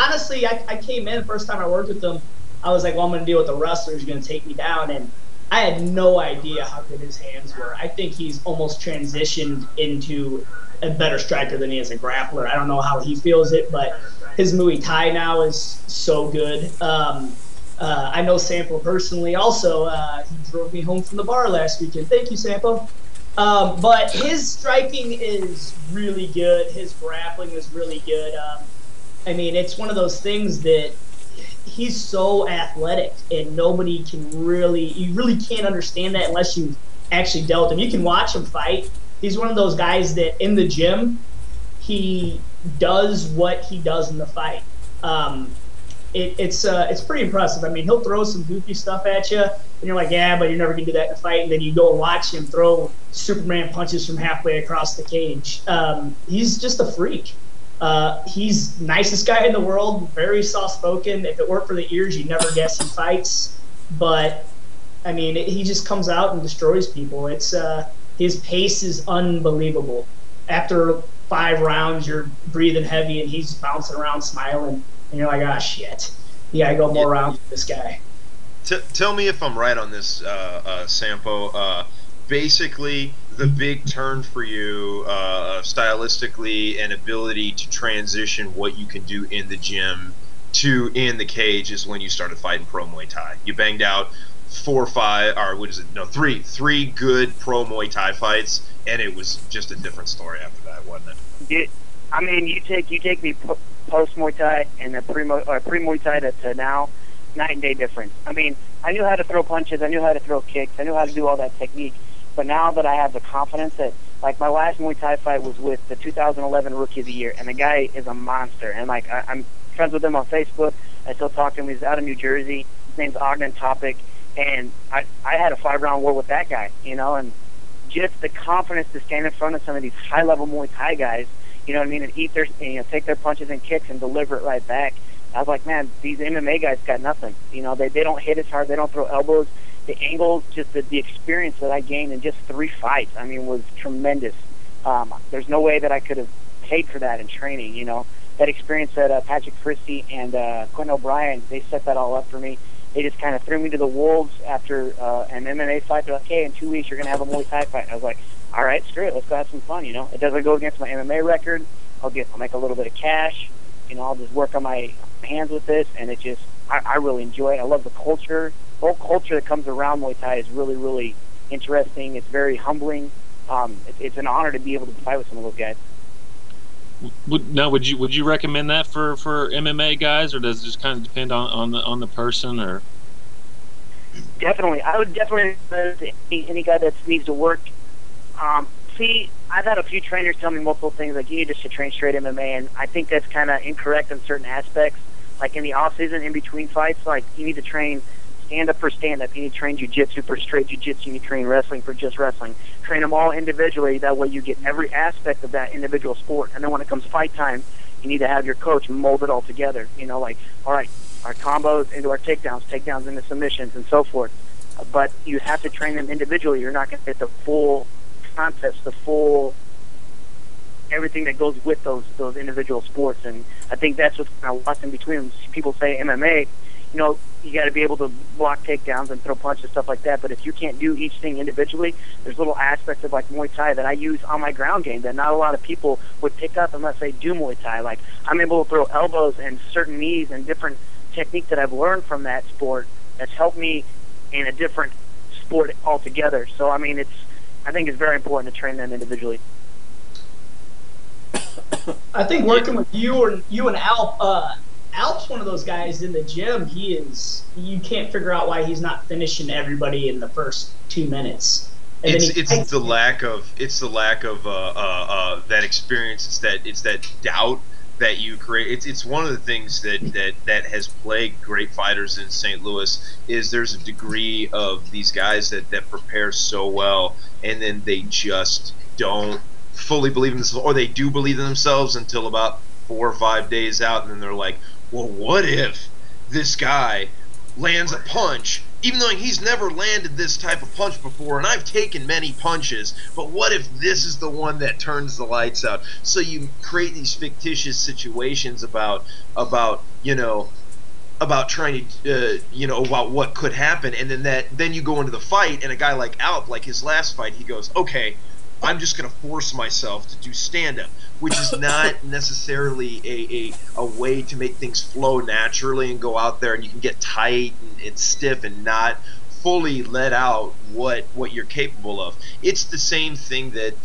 honestly, I came in the first time I worked with him. I was like, well, I'm going to deal with the wrestler who's going to take me down, and I had no idea how good his hands were. I think he's almost transitioned into a better striker than he is a grappler. I don't know how he feels it, but his Muay Thai now is so good. I know Sampo personally. Also, he drove me home from the bar last weekend. Thank you, Sampo. But his striking is really good. His grappling is really good. I mean, it's one of those things that he's so athletic, and nobody can really, you really can't understand that unless you've actually dealt him. You can watch him fight. He's one of those guys that in the gym, he does what he does in the fight. It's pretty impressive. I mean, he'll throw some goofy stuff at you, and you're like, yeah, but you're never gonna do that in a fight. And then you go and watch him throw Superman punches from halfway across the cage. He's just a freak. He's the nicest guy in the world, very soft-spoken. If it weren't for the ears, you'd never guess he fights. But, I mean, he just comes out and destroys people. His pace is unbelievable. After 5 rounds, you're breathing heavy, and he's bouncing around smiling. And you're like, ah, shit. Yeah, I go more rounds with this guy. Tell me if I'm right on this, Sampo. Basically, the big turn for you stylistically and ability to transition what you can do in the gym to in the cage is when you started fighting pro Muay Thai. You banged out 4 or 5, or what is it? No, three good pro Muay Thai fights, and it was just a different story after that, wasn't it? I mean, you take me post Muay Thai and the pre Muay Thai to now, night and day difference. I mean, I knew how to throw punches, I knew how to throw kicks, I knew how to do all that technique. But now that I have the confidence that, like, my last Muay Thai fight was with the 2011 Rookie of the Year, and the guy is a monster. And, like, I'm friends with him on Facebook. I still talk to him. He's out of New Jersey. His name's Ogden Topic. And I had a 5-round war with that guy, you know, and just the confidence to stand in front of some of these high-level Muay Thai guys, you know what I mean, and take their punches and kicks and deliver it right back. I was like, man, these MMA guys got nothing. You know, they don't hit as hard. They don't throw elbows. The angles, just the experience that I gained in just 3 fights, I mean, was tremendous. There's no way that I could have paid for that in training, you know. That experience that Patrick Christie and Quentin O'Brien, they set that all up for me. They just kind of threw me to the wolves after an MMA fight. They're like, hey, in 2 weeks you're going to have a Muay Thai fight. I was like, all right, screw it, let's go have some fun, you know. It doesn't go against my MMA record. I'll make a little bit of cash. You know, I'll just work on my hands with this, and it just, I really enjoy it. I love the culture. The whole culture that comes around Muay Thai is really, really interesting. It's very humbling. It's an honor to be able to fight with some of those guys. Would you recommend that for MMA guys, or does it just kind of depend on the person? Or definitely, I would definitely recommend it to any guy that needs to work. See, I've had a few trainers tell me multiple things, like you need just to train straight MMA, and I think that's kind of incorrect in certain aspects. Like in the off season, in between fights, like you need to train stand-up for stand-up. You need to train jiu-jitsu for straight jiu-jitsu. You need to train wrestling for just wrestling. Train them all individually. That way you get every aspect of that individual sport. And then when it comes fight time, you need to have your coach mold it all together. You know, like, all right, our combos into our takedowns into submissions, and so forth. But you have to train them individually. You're not going to get the full concepts, the full everything that goes with those individual sports. And I think that's what's kind of lost in between them. People say MMA, you know, you got to be able to block takedowns and throw punches and stuff like that. But if you can't do each thing individually, there's little aspects of like Muay Thai that I use on my ground game that not a lot of people would pick up unless they do Muay Thai. Like I'm able to throw elbows and certain knees and different technique that I've learned from that sport that's helped me in a different sport altogether. So I mean, I think it's very important to train them individually. I think working with you and Alp, Alp's one of those guys in the gym. You can't figure out why he's not finishing everybody in the first 2 minutes. And it's the lack of that experience. It's that doubt that you create. It's one of the things that has plagued great fighters in St. Louis is there's a degree of these guys that prepare so well, and then they just don't fully believe in themselves, or they do believe in themselves until about 4 or 5 days out, and then they're like, well, what if this guy lands a punch even though he's never landed this type of punch before, and I've taken many punches, but what if this is the one that turns the lights out? So you create these fictitious situations about trying to about what could happen, and then you go into the fight, and a guy like Alp, like his last fight, he goes, okay, I'm just going to force myself to do stand-up, which is not necessarily a way to make things flow naturally and go out there and you can get tight and stiff and not fully let out what you're capable of. It's the same thing that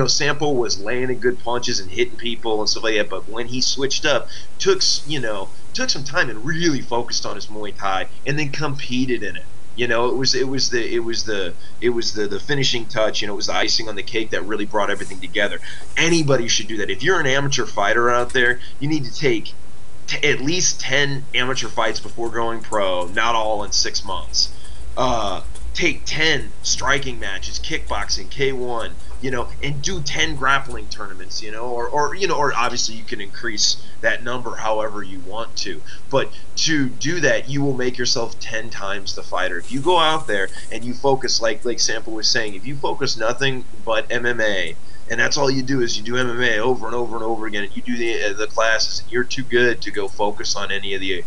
Sampo was landing good punches and hitting people and stuff like that, but when he switched up, took some time and really focused on his Muay Thai and then competed in it. It was the finishing touch. It was the icing on the cake that really brought everything together. Anybody should do that. If you're an amateur fighter out there, you need to take at least 10 amateur fights before going pro. Not all in 6 months. Take 10 striking matches, kickboxing, K1. And do 10 grappling tournaments, or obviously you can increase that number however you want to. But to do that, you will make yourself 10 times the fighter. If you go out there and you focus, like Sample was saying, if you focus nothing but MMA, and that's all you do is you do MMA over and over and over again, and you do the classes, and you're too good to go focus on any of the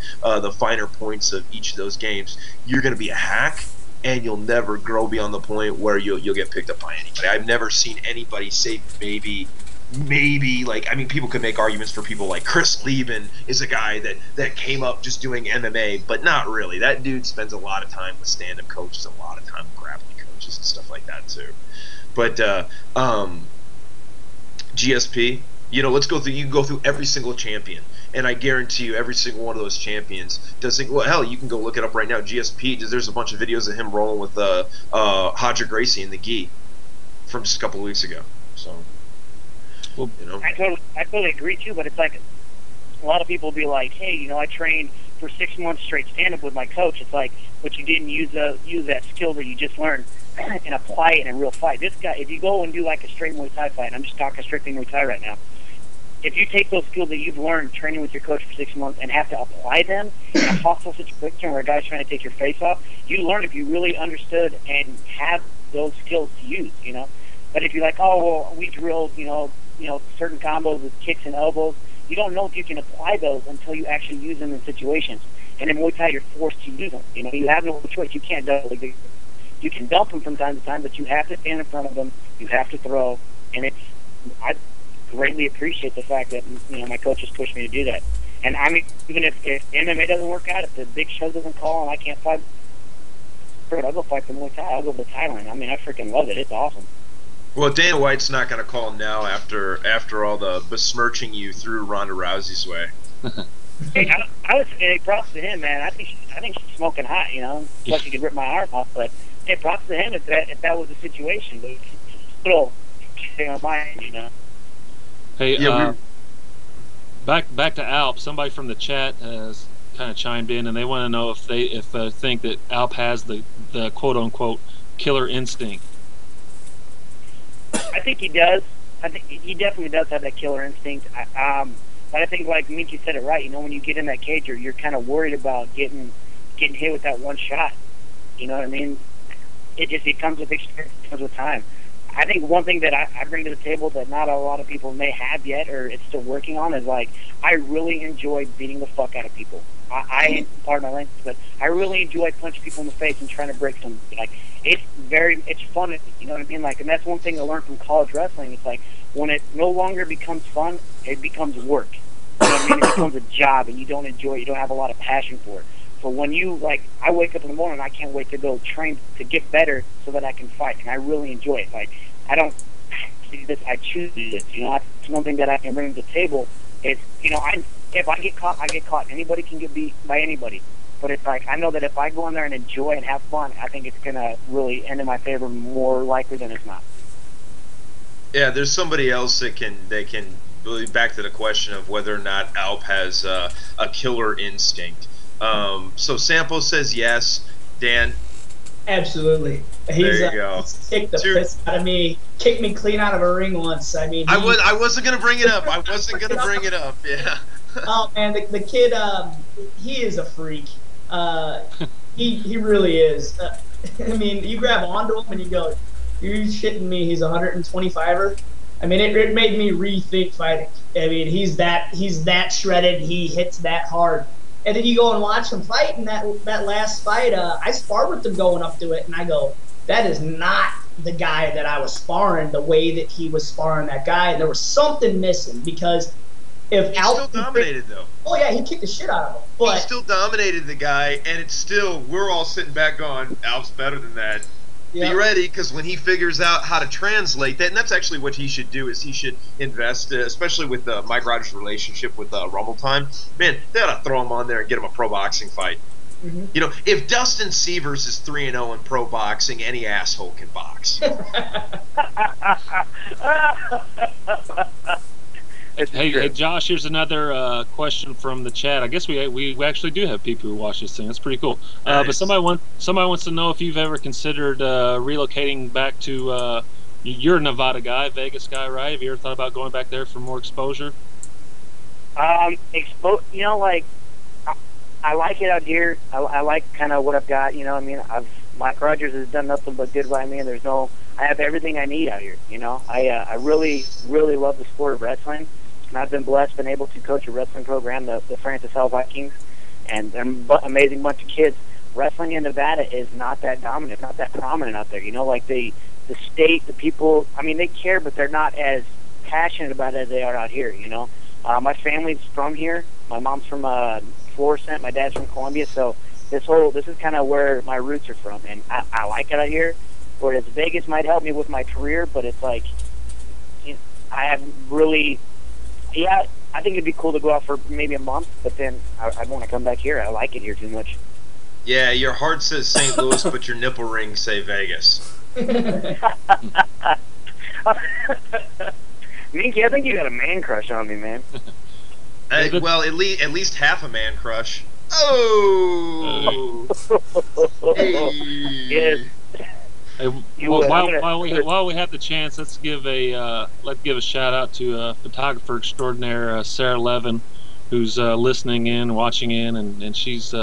finer points of each of those games, you're going to be a hack. And you'll never grow beyond the point where you'll get picked up by anybody. I've never seen anybody say maybe people could make arguments for people like Chris Leben is a guy that came up just doing MMA, but not really. That dude spends a lot of time with stand-up coaches, a lot of time with grappling coaches and stuff like that too. But GSP, let's go through. You can go through every single champion. And I guarantee you, every single one of those champions does it. Well, hell, you can go look it up right now. GSP, there's a bunch of videos of him rolling with Hodger Gracie in the gi from just a couple of weeks ago. So, well, I totally agree too. But it's like a lot of people be like, hey, I trained for 6 months straight stand-up with my coach. It's like, but you didn't use that skill that you just learned and apply it in a real fight. This guy, if you go and do like a straight Muay Thai fight, and I'm just talking strictly Muay Thai right now. If you take those skills that you've learned training with your coach for 6 months and have to apply them in a hostile situation where a guy's trying to take your face off, you learn if you really understood and have those skills to use, But if you're like, oh, well, we drilled, certain combos with kicks and elbows, you don't know if you can apply those until you actually use them in situations. And in Muay Thai, you're forced to use them. You have no choice. You can't double. You can dump them from time to time, but you have to stand in front of them. You have to throw. And I greatly appreciate the fact that my coaches pushed me to do that. And I mean, even if MMA doesn't work out, if the big show doesn't call and I can't fight, I'll go fight for Muay Thai. I'll go to Thailand. I mean, I freaking love it. It's awesome. Well, Dana White's not going to call now after all the besmirching you threw Ronda Rousey's way. Hey, I was saying props to him, man. I think she's smoking hot. Plus she could rip my arm off. But hey, props to him if that was the situation. But it's still on my end, Hey, back to Alp. Somebody from the chat has kind of chimed in, and they want to know if they think that Alp has the quote unquote killer instinct. I think he does. I think he definitely does have that killer instinct. But I think, like Minky said it right. When you get in that cage, you're kind of worried about getting hit with that one shot. You know what I mean? It comes with experience, it comes with time. I think one thing that I bring to the table that not a lot of people may have yet, or it's still working on, is like I really enjoy beating the fuck out of people. I pardon my language, but I really enjoy punching people in the face and trying to break them. Like it's fun. You know what I mean? Like, and that's one thing I learned from college wrestling. It's like when it no longer becomes fun, it becomes work. You know what I mean? It becomes a job, and you don't enjoy it. You don't have a lot of passion for it. So when I wake up in the morning, I can't wait to go train to get better so that I can fight, and I really enjoy it. Like I don't do this, I choose this. It's one thing that I can bring to the table. Is if I get caught, I get caught. Anybody can get beat by anybody. But it's like I know that if I go in there and enjoy and have fun, I think it's gonna really end in my favor more likely than it's not. Yeah, there's somebody else that can really back to the question of whether or not Alp has a killer instinct. So Sampo says yes. Dan? Absolutely. He's kicked the piss out of me, kicked me clean out of a ring once. I mean, I wasn't gonna bring it up. Yeah. Oh man, the kid, he is a freak. He really is. I mean, you grab onto him and you go, "You're shitting me." He's 125er. I mean, it made me rethink fighting. I mean, he's that shredded. He hits that hard. And then you go and watch him fight. And that last fight, I sparred with him going up to it, and I go, that is not the guy that I was sparring. The way that he was sparring that guy, and there was something missing because if He still dominated though. Oh yeah, he kicked the shit out of him. But he still dominated the guy, and it's still we're all sitting back going, Alf's better than that. Be ready, because when he figures out how to translate that, and that's actually what he should do, is he should invest, especially with Mike Rogers' relationship with Rumble Time. Man, they ought to throw him on there and get him a pro boxing fight. Mm-hmm. You know, if Dustin Severs is 3-0 in pro boxing, any asshole can box. Hey, Josh, here's another question from the chat. I guess we actually do have people who watch this thing. That's pretty cool. Nice. But somebody wants to know if you've ever considered relocating back to. You're a Nevada guy, Vegas guy, right? Have you ever thought about going back there for more exposure? You know, like I like it out here. I like kind of what I've got. You know, I mean, Mike Rogers has done nothing but good by me, and I have everything I need out here. You know, I really, really love the sport of wrestling. And I've been blessed, been able to coach a wrestling program, the Francis Hell Vikings, and they're an amazing bunch of kids. Wrestling in Nevada is not that dominant, not that prominent out there. You know, like the state, the people, I mean, they care, but they're not as passionate about it as they are out here, you know. My family's from here. My mom's from Florissant, my dad's from Columbia, so this is kind of where my roots are from, and I like it out here. Whereas Vegas might help me with my career, but it's like, you know, I haven't really... Yeah, I think it'd be cool to go out for maybe a month, but then I'd want to come back here. I like it here too much. Yeah, your heart says St. Louis, but your nipple rings say Vegas. Minky, I think you got a man crush on me, man. Well, at least half a man crush. Oh! Hey. Yes. Hey, while we have the chance, let's give a shout out to photographer extraordinaire Sarah Levin, who's listening in, watching in, and she's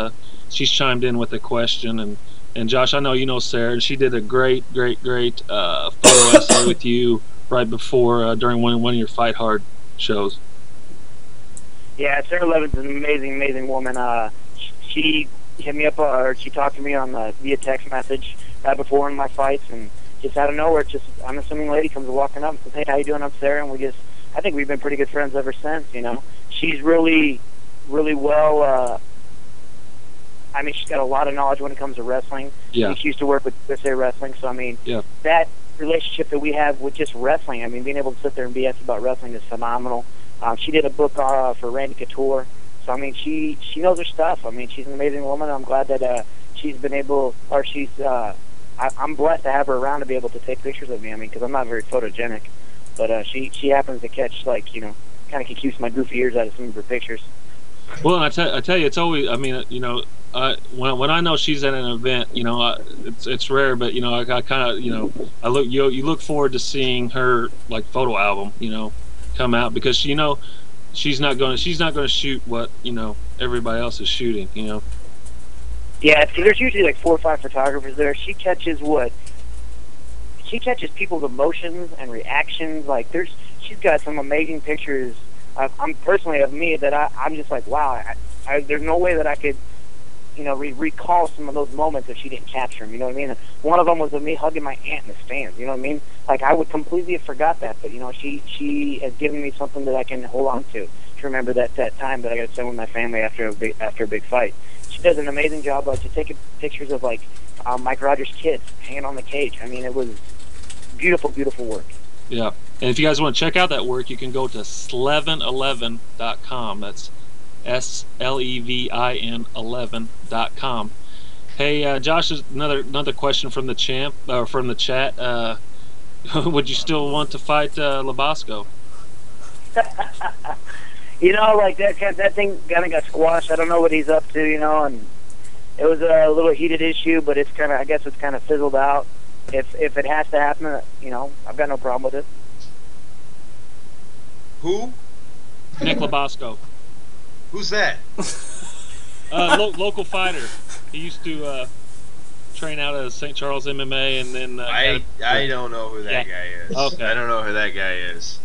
chimed in with a question. And Josh, I know you know Sarah, and she did a great photo essay with you right before during one of your Fight Hard shows. Yeah, Sarah Levin's an amazing woman. She hit me up, or she talked to me on via text message right before one of my fights, and just out of nowhere, just unassuming lady comes walking up and says, "Hey, how you doing?" I'm Sarah, and I think we've been pretty good friends ever since. You know, she's really well. I mean, she's got a lot of knowledge when it comes to wrestling. Yeah. She used to work with USA Wrestling, so I mean, yeah. That relationship that we have with just wrestling, I mean, being able to sit there and BS about wrestling is phenomenal. She did a book for Randy Couture, so I mean, she knows her stuff. I mean, she's an amazing woman. I'm glad that she's been able, or she's. I'm blessed to have her around to be able to take pictures of me. I mean, because I'm not very photogenic, but she happens to catch, like, you know, kind of keeps my goofy ears out of some of her pictures. Well, I tell you, it's always. I mean, you know, when I know she's at an event, you know, it's rare, but you know, I kind of, you know, you look forward to seeing her like photo album, you know, come out, because you know she's not going to shoot what, you know, everybody else is shooting, you know. Yeah, see, there's usually like 4 or 5 photographers there. She catches people's emotions and reactions. Like she's got some amazing pictures. I'm personally of me that I'm just like, wow. There's no way that I could, you know, recall some of those moments if she didn't capture them. You know what I mean? One of them was of me hugging my aunt in the stands. You know what I mean? Like, I would completely have forgot that, but you know, she has given me something that I can hold on to remember that time that I got to spend with my family after a big fight. She does an amazing job of just taking pictures of like Mike Rogers' kids hanging on the cage. I mean, it was beautiful work. Yeah, and if you guys want to check out that work, you can go to slevin11.com. That's SLEVIN 11.com. Hey, Josh, another question from the chat. Would you still want to fight Labasco? You know, like that thing kind of got squashed. I don't know what he's up to, you know, and it was a little heated issue, but I guess it's kind of fizzled out. If it has to happen, you know, I've got no problem with it. Who? Nick Labasco. Who's that? Local fighter. He used to train out of St. Charles MMA, and then I don't know who that guy is. Okay. I don't know who that guy is.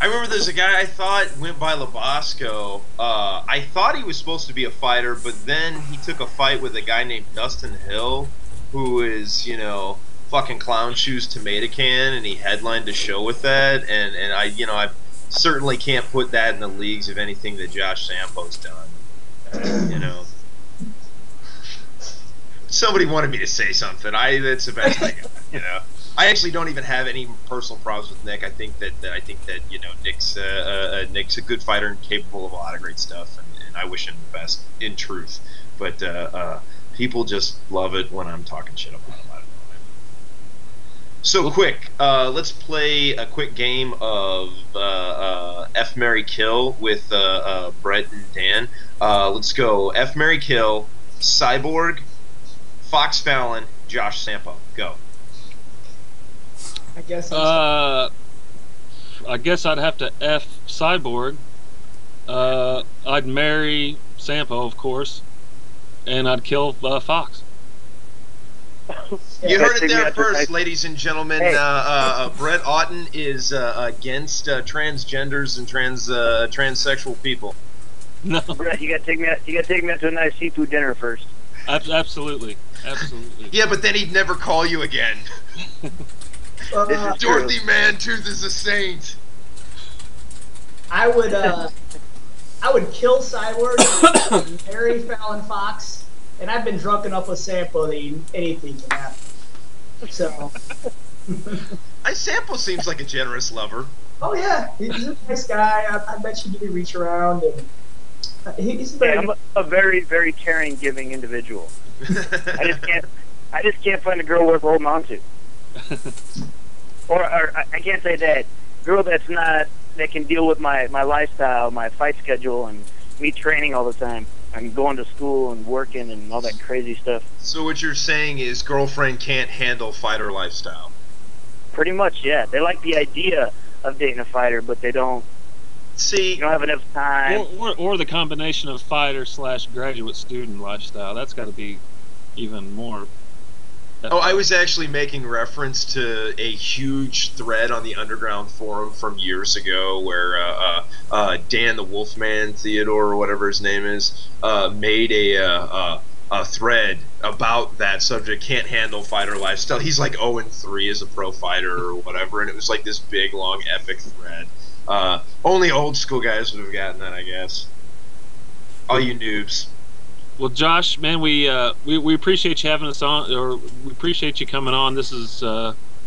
I remember there's a guy I thought went by Labasco. I thought he was supposed to be a fighter, but then he took a fight with a guy named Dustin Hill, who is, fucking clown shoes tomato can, and he headlined a show with that. And I certainly can't put that in the leagues of anything that Josh Sampo's done. Somebody wanted me to say something. That's the best I got. I actually don't even have any personal problems with Nick. I think that Nick's a good fighter and capable of a lot of great stuff, and I wish him the best in truth. But people just love it when I'm talking shit about him. I don't know. So quick, let's play a quick game of F, Marry, Kill with Brett and Dan. Let's go F, Marry, Kill, Cyborg, Fox Fallon, Josh Sampo. Go. I guess I'd have to F Cyborg. I'd marry Sampo, of course, and I'd kill Fox. You heard it there first, ladies and gentlemen. Brett Otten is against transgenders and transsexual people. No, Brett, you gotta take me out to a nice seafood dinner first. Absolutely. Yeah, but then he'd never call you again. Dorothy Mantooth is a saint. I would kill Cyborg, marry Fallon Fox, and I've been drunk enough with Sampo that anything can happen. So, Sampo seems like a generous lover. Oh yeah, he's a nice guy. I bet you give me reach around, and he's I'm a very, very caring, giving individual. I just can't find a girl worth holding on to. Or I can't say that. Girl that can deal with my lifestyle, my fight schedule, and me training all the time. I'm going to school and working and all that crazy stuff. So what you're saying is girlfriend can't handle fighter lifestyle? Pretty much, yeah. They like the idea of dating a fighter, but they don't. See, you don't have enough time. Or the combination of fighter / graduate student lifestyle. That's got to be even more. Oh, I was actually making reference to a huge thread on the Underground Forum from years ago where Dan the Wolfman Theodore, or whatever his name is, made a thread about that subject, can't handle fighter lifestyle. He's like 0-3 as a pro fighter or whatever, and it was like this big, long, epic thread. Only old school guys would have gotten that, I guess. All you noobs. Well, Josh, man, we appreciate you having us on, or we appreciate you coming on. This is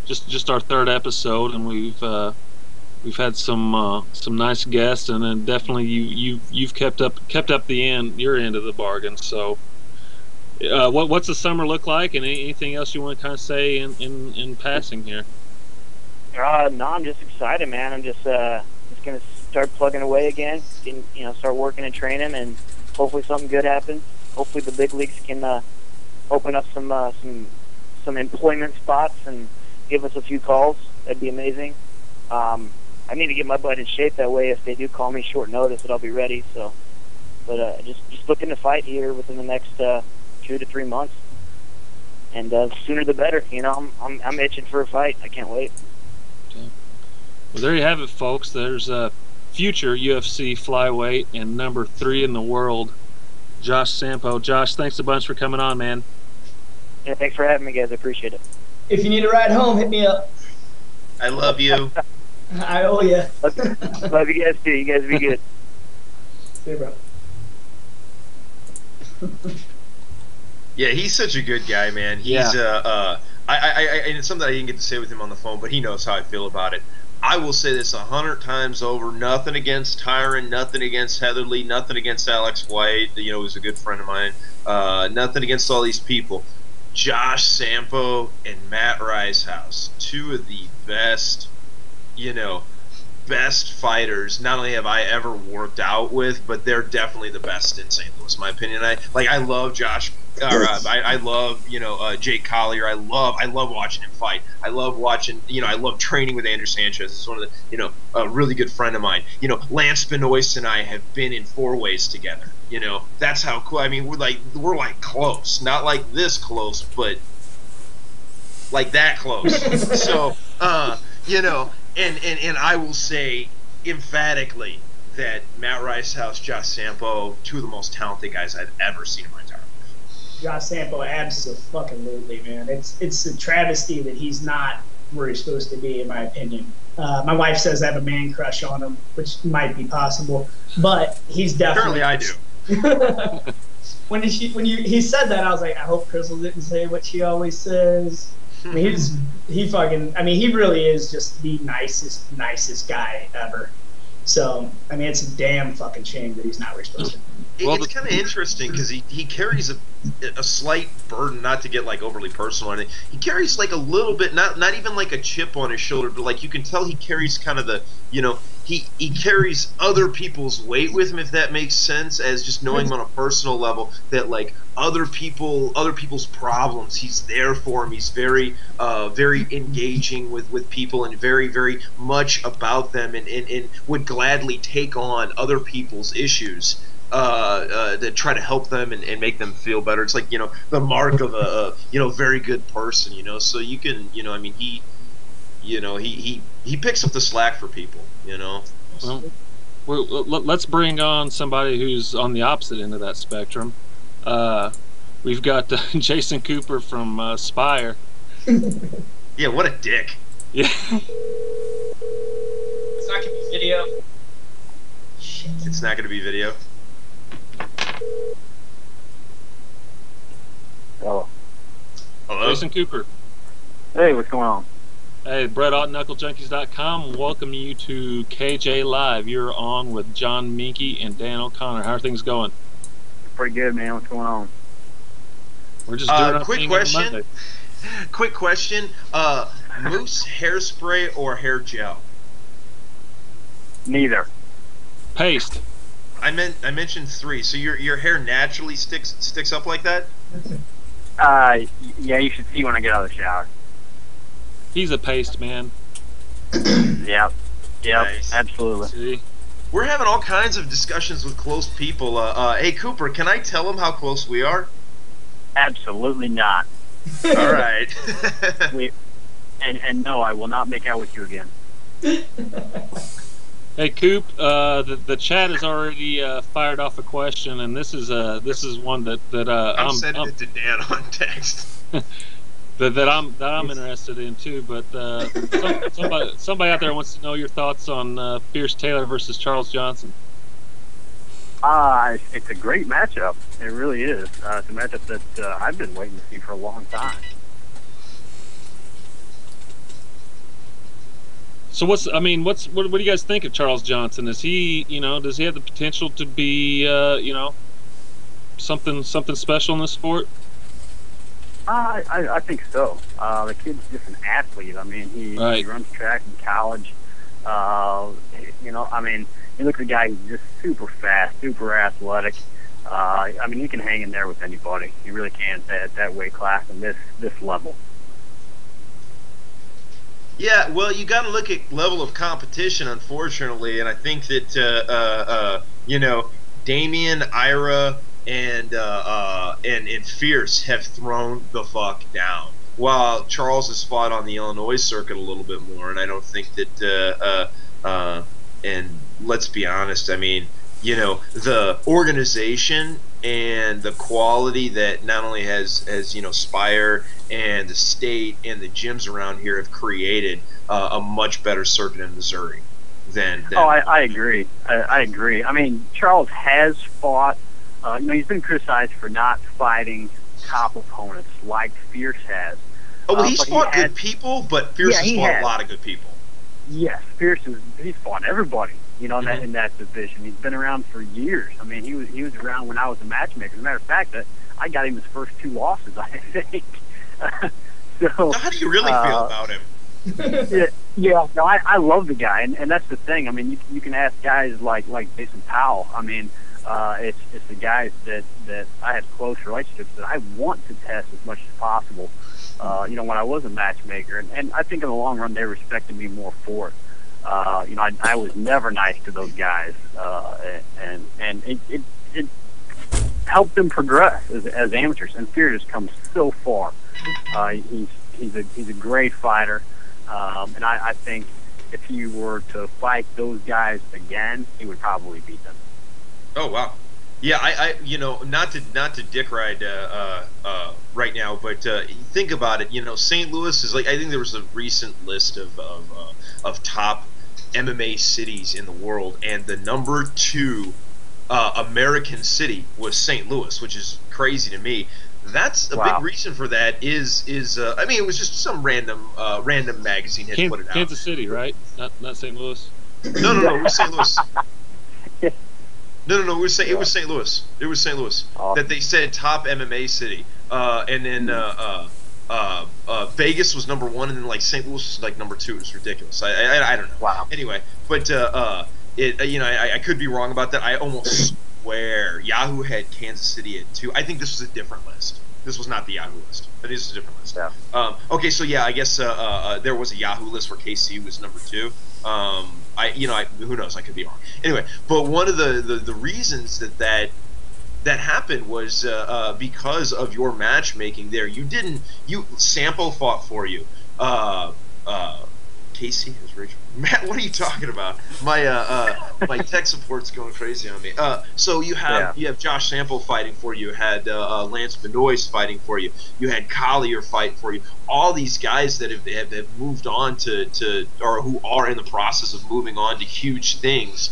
just our third episode, and we've had some nice guests, and then definitely you've kept up your end of the bargain. So, what's the summer look like, and anything else you want to kind of say in passing here? No, I'm just excited, man. I'm just gonna start plugging away again, and start working and training, and hopefully something good happens. Hopefully the big leagues can open up some employment spots and give us a few calls. That'd be amazing. I need to get my butt in shape, that way if they do call me short notice, that I'll be ready. So, but just looking to fight here within the next 2 to 3 months, and sooner the better. I'm itching for a fight. I can't wait. Okay. Well, there you have it, folks. There's future UFC flyweight and number 3 in the world, Josh Sampo. Josh, thanks a bunch for coming on, man. Yeah, thanks for having me, guys. I appreciate it. If you need a ride home, hit me up. I love you. I owe you. Love you guys too. You guys be good. See you, bro. Yeah, he's such a good guy, man. He's and it's something I didn't get to say with him on the phone, but he knows how I feel about it. I will say this 100 times over. Nothing against Tyron, nothing against Heatherly, nothing against Alex White, who's a good friend of mine. Nothing against all these people. Josh Sampo and Matt Ricehouse, 2 of the best, best fighters. Not only have I ever worked out with, but they're definitely the best in St. Louis, in my opinion. I love Josh. I love Jake Collier. I love watching him fight. I love watching I love training with Andrew Sanchez. It's one of the a really good friend of mine. Lance Benoist and I have been in 4-ways together. That's how cool. I mean, we're like close, not like this close, but like that close. So and I will say emphatically that Matt Ricehouse, Josh Sampo, two of the most talented guys I've ever seen in my entire life. Josh Sampo, absolutely, man. It's a travesty that he's not where he's supposed to be, in my opinion. My wife says I have a man crush on him, which might be possible, but he's definitely. Apparently, I do. When he said that, I was like, I hope Crystal didn't say what she always says. I mean, he really is just the nicest guy ever. So, I mean, it's a damn fucking shame that he's not where he's supposed to be. It's kind of interesting because he carries a slight burden, not to get like overly personal or anything. He carries like a little bit, not even like a chip on his shoulder, but like you can tell he carries kind of the, he carries other people's weight with him, if that makes sense, as just knowing him on a personal level that like other people's problems, he's there for them. He's very engaging with people and very, very much about them and would gladly take on other people's issues to try to help them and make them feel better. It's like, the mark of a very good person, so you can, I mean, he picks up the slack for people, Well, let's bring on somebody who's on the opposite end of that spectrum. We've got Jason Cooper from Spire. Yeah, what a dick. Yeah. It's not going to be video. Shit. It's not going to be video. Oh. Hello? Jason Cooper. Hey, what's going on? Hey, Brett at knucklejunkies.com. Welcome you to KJ Live. You're on with John Minky and Dan O'Connor. How are things going? Pretty good, man. What's going on? We're just doing our quick thing question. on Monday. Quick question. Moose hairspray or hair gel? Neither. Paste. I mentioned 3. So your hair naturally sticks up like that? Yeah, you should see when I get out of the shower. He's a paste man. Yep, Nice. absolutely. See? We're having all kinds of discussions with close people. Hey, Cooper, can I tell them how close we are? Absolutely not. All right. And no, I will not make out with you again. Hey, Coop. The chat has already fired off a question, and this is one that I'm sending it to Dan on text. that I'm interested in too. But somebody out there wants to know your thoughts on Pierce Taylor versus Charles Johnson. It's a great matchup. It really is. It's a matchup that I've been waiting to see for a long time. So what do you guys think of Charles Johnson? Is he, does he have the potential to be, something special in this sport? I think so. The kid's just an athlete. I mean, he runs track in college. I mean, you look at the guy who's just super fast, super athletic. I mean, he can hang in there with anybody. He really can at that weight class and this level. Yeah, well, you got to look at level of competition, unfortunately, and I think that Damian, Ira, and Fierce have thrown the fuck down, while Charles has fought on the Illinois circuit a little bit more, and I don't think that. And let's be honest, I mean, the organization and the quality that not only has Spire and the state and the gyms around here have created a much better circuit in Missouri than I agree. I agree. I mean, Charles has fought. He's been criticized for not fighting top opponents like Fierce has. Oh, well, he's fought good people, but Fierce has fought a lot of good people. Yes, he's fought everybody, in that division. He's been around for years. I mean, he was around when I was a matchmaker. As a matter of fact, I got him his first 2 losses, I think. So how do you really feel about him? Yeah. No, I love the guy, and that's the thing. I mean, you can ask guys like Jason Powell. I mean, it's the guys that I had close relationships that I want to test as much as possible. When I was a matchmaker, and I think in the long run they respected me more for it. I was never nice to those guys, and it helped them progress as amateurs. And Fear has come so far. He's a great fighter, and I think if he were to fight those guys again, he would probably beat them. Oh wow, yeah. I not to dick ride right now, but think about it. St. Louis is like, I think there was a recent list of top MMA cities in the world, and the number 2 American city was St. Louis, which is crazy to me. That's a big reason for that. I mean, it was just some random magazine had put it out. Kansas City, right? Not St. Louis. No, it was St. Louis. No, it was St. Louis. It was St. Louis that they said top MMA city, and then Vegas was number 1, and then like St. Louis was like number 2. It was ridiculous. I don't know. Wow. Anyway, but I could be wrong about that. I almost swear Yahoo had Kansas City at 2. I think this was a different list. This was not the Yahoo list. But this is a different list. Yeah. Okay, so yeah, I guess there was a Yahoo list where KC was number 2. Who knows? I could be wrong. Anyway, but one of the reasons that happened was because of your matchmaking there. Sampo fought for you. Casey is Rachel. Matt, what are you talking about? My tech support's going crazy on me. So you have Josh Sampo fighting for you. You had Lance Benoist fighting for you. You had Collier fighting for you. All these guys that have moved on to or who are in the process of moving on to huge things,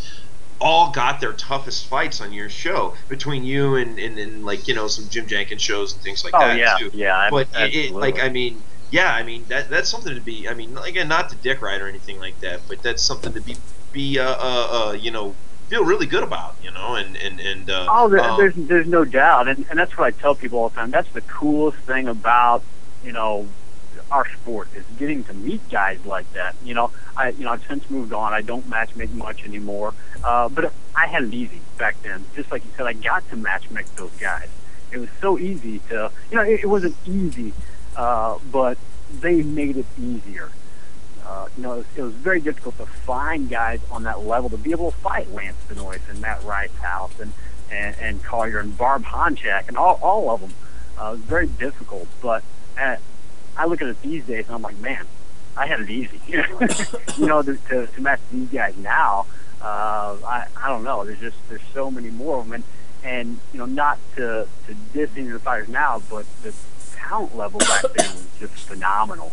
all got their toughest fights on your show between you and like some Jim Jenkins shows and things like that too. Yeah, but that's something to be. I mean, again, not to dick ride or anything like that, but that's something to be feel really good about, there's no doubt, and that's what I tell people all the time. That's the coolest thing about our sport, is getting to meet guys like that. I've since moved on. I don't matchmake much anymore, but I had it easy back then. Just like you said, I got to matchmake those guys. It was so easy to, it wasn't easy. But they made it easier. It was very difficult to find guys on that level to be able to fight Lance Benoist and Matt Ricehouse and Collier and Barb Honchak and all of them. It was very difficult. But I look at it these days and I'm like, man, I had it easy. To match these guys now, I don't know. There's so many more of them, and not to diss any of the fighters now, but the talent level back then was just phenomenal,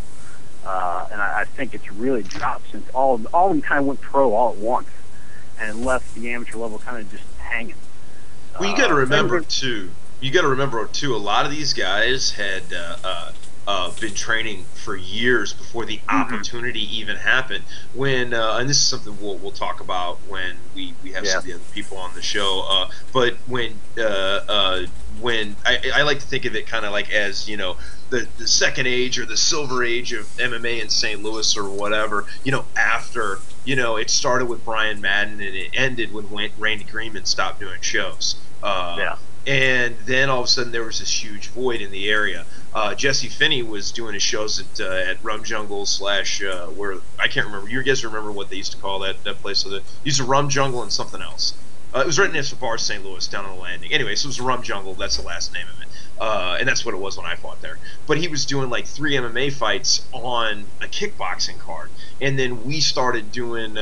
and I think it's really dropped since all of them kind of went pro all at once and left the amateur level kind of just hanging. Well, you got to remember too. A lot of these guys had been training for years before the opportunity even happened. When and this is something we'll talk about when we have some of the other people on the show. But when I like to think of it kind of like as the second age or the silver age of MMA in St. Louis or whatever. After it started with Brian Madden and it ended when Randy Greenman stopped doing shows. And then all of a sudden there was this huge void in the area. Jesse Finney was doing his shows at Rum Jungle / where I can't remember. You guys remember what they used to call that place? So they used to Rum Jungle and something else. It was right next to Bar St. Louis down on the landing. Anyway, so it was Rum Jungle. That's the last name of it. And that's what it was when I fought there. But he was doing like 3 MMA fights on a kickboxing card. And then we started doing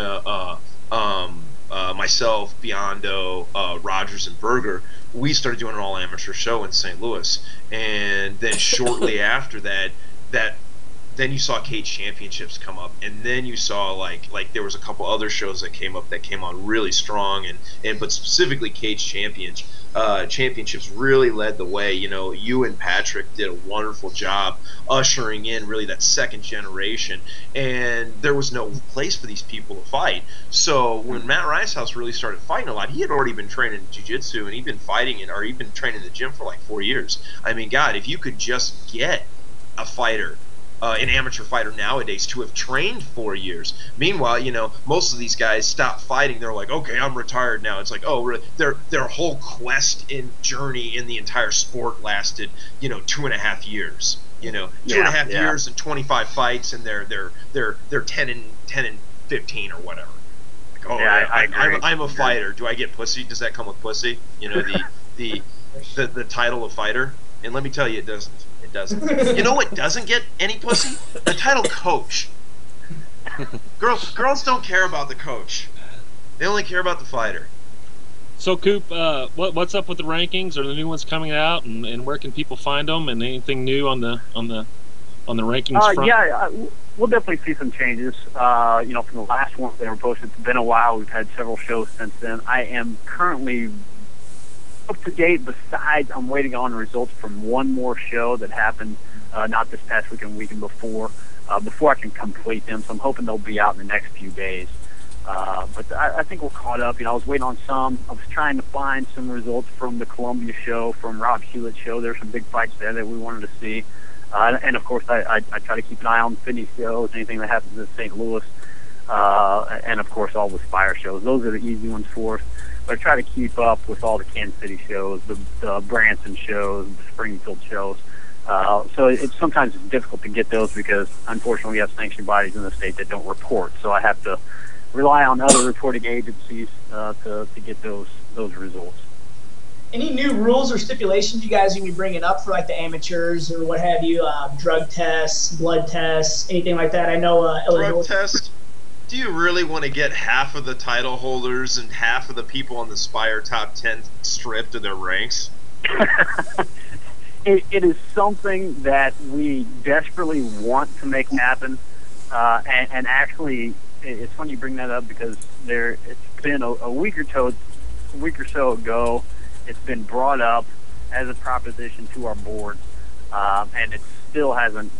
myself, Biondo, Rogers, and Berger. We started doing an all amateur show in St. Louis, and then shortly after that, then you saw Cage Championships come up, and then you saw like there was a couple other shows that came up that came on really strong, but specifically Cage Championships really led the way. You and Patrick did a wonderful job ushering in really that second generation, and there was no place for these people to fight. So when Matt Ricehouse really started fighting a lot, he had already been training jiu-jitsu, and he'd been fighting or he'd been training in the gym for like 4 years. I mean, God, if you could just get a fighter an amateur fighter nowadays to have trained 4 years. Meanwhile, most of these guys stop fighting. They're like, okay, I'm retired now. It's like, oh, their whole quest and journey in the entire sport lasted, 2.5 years. 2.5 years and 25 fights, and they're 10 and 15 or whatever. Like, oh, yeah, I'm a fighter. Do I get pussy? Does that come with pussy? The title of fighter. And let me tell you, it doesn't. It doesn't. You know what doesn't get any pussy? The title coach. Girls don't care about the coach. They only care about the fighter. So, Coop, what's up with the rankings? Are the new ones coming out, and where can people find them? And anything new on the rankings front? Yeah, we'll definitely see some changes. From the last one they were posted, it's been a while. We've had several shows since then. I am currently up to date. Besides, I'm waiting on results from one more show that happened not this past weekend before I can complete them. So I'm hoping they'll be out in the next few days. But I think we're caught up. I was waiting on some. I was trying to find some results from the Columbia show, from Rob Hewlett's show. There's some big fights there that we wanted to see. And of course, I try to keep an eye on Finney shows, anything that happens in St. Louis, and of course all the Spire shows. Those are the easy ones for us. But I try to keep up with all the Kansas City shows, the Branson shows, the Springfield shows. So sometimes it's difficult to get those because unfortunately we have sanctioning bodies in the state that don't report. So I have to rely on other reporting agencies to get those results. Any new rules or stipulations you guys are going to be bringing up for like the amateurs or what have you? Drug tests, blood tests, anything like that? I know Illinois. Drug test? Do you really want to get half of the title holders and half of the people on the Spire top 10 stripped of their ranks? It is something that we desperately want to make happen, and actually, it's funny you bring that up because it's been a week or so ago. It's been brought up as a proposition to our board, and it still hasn't.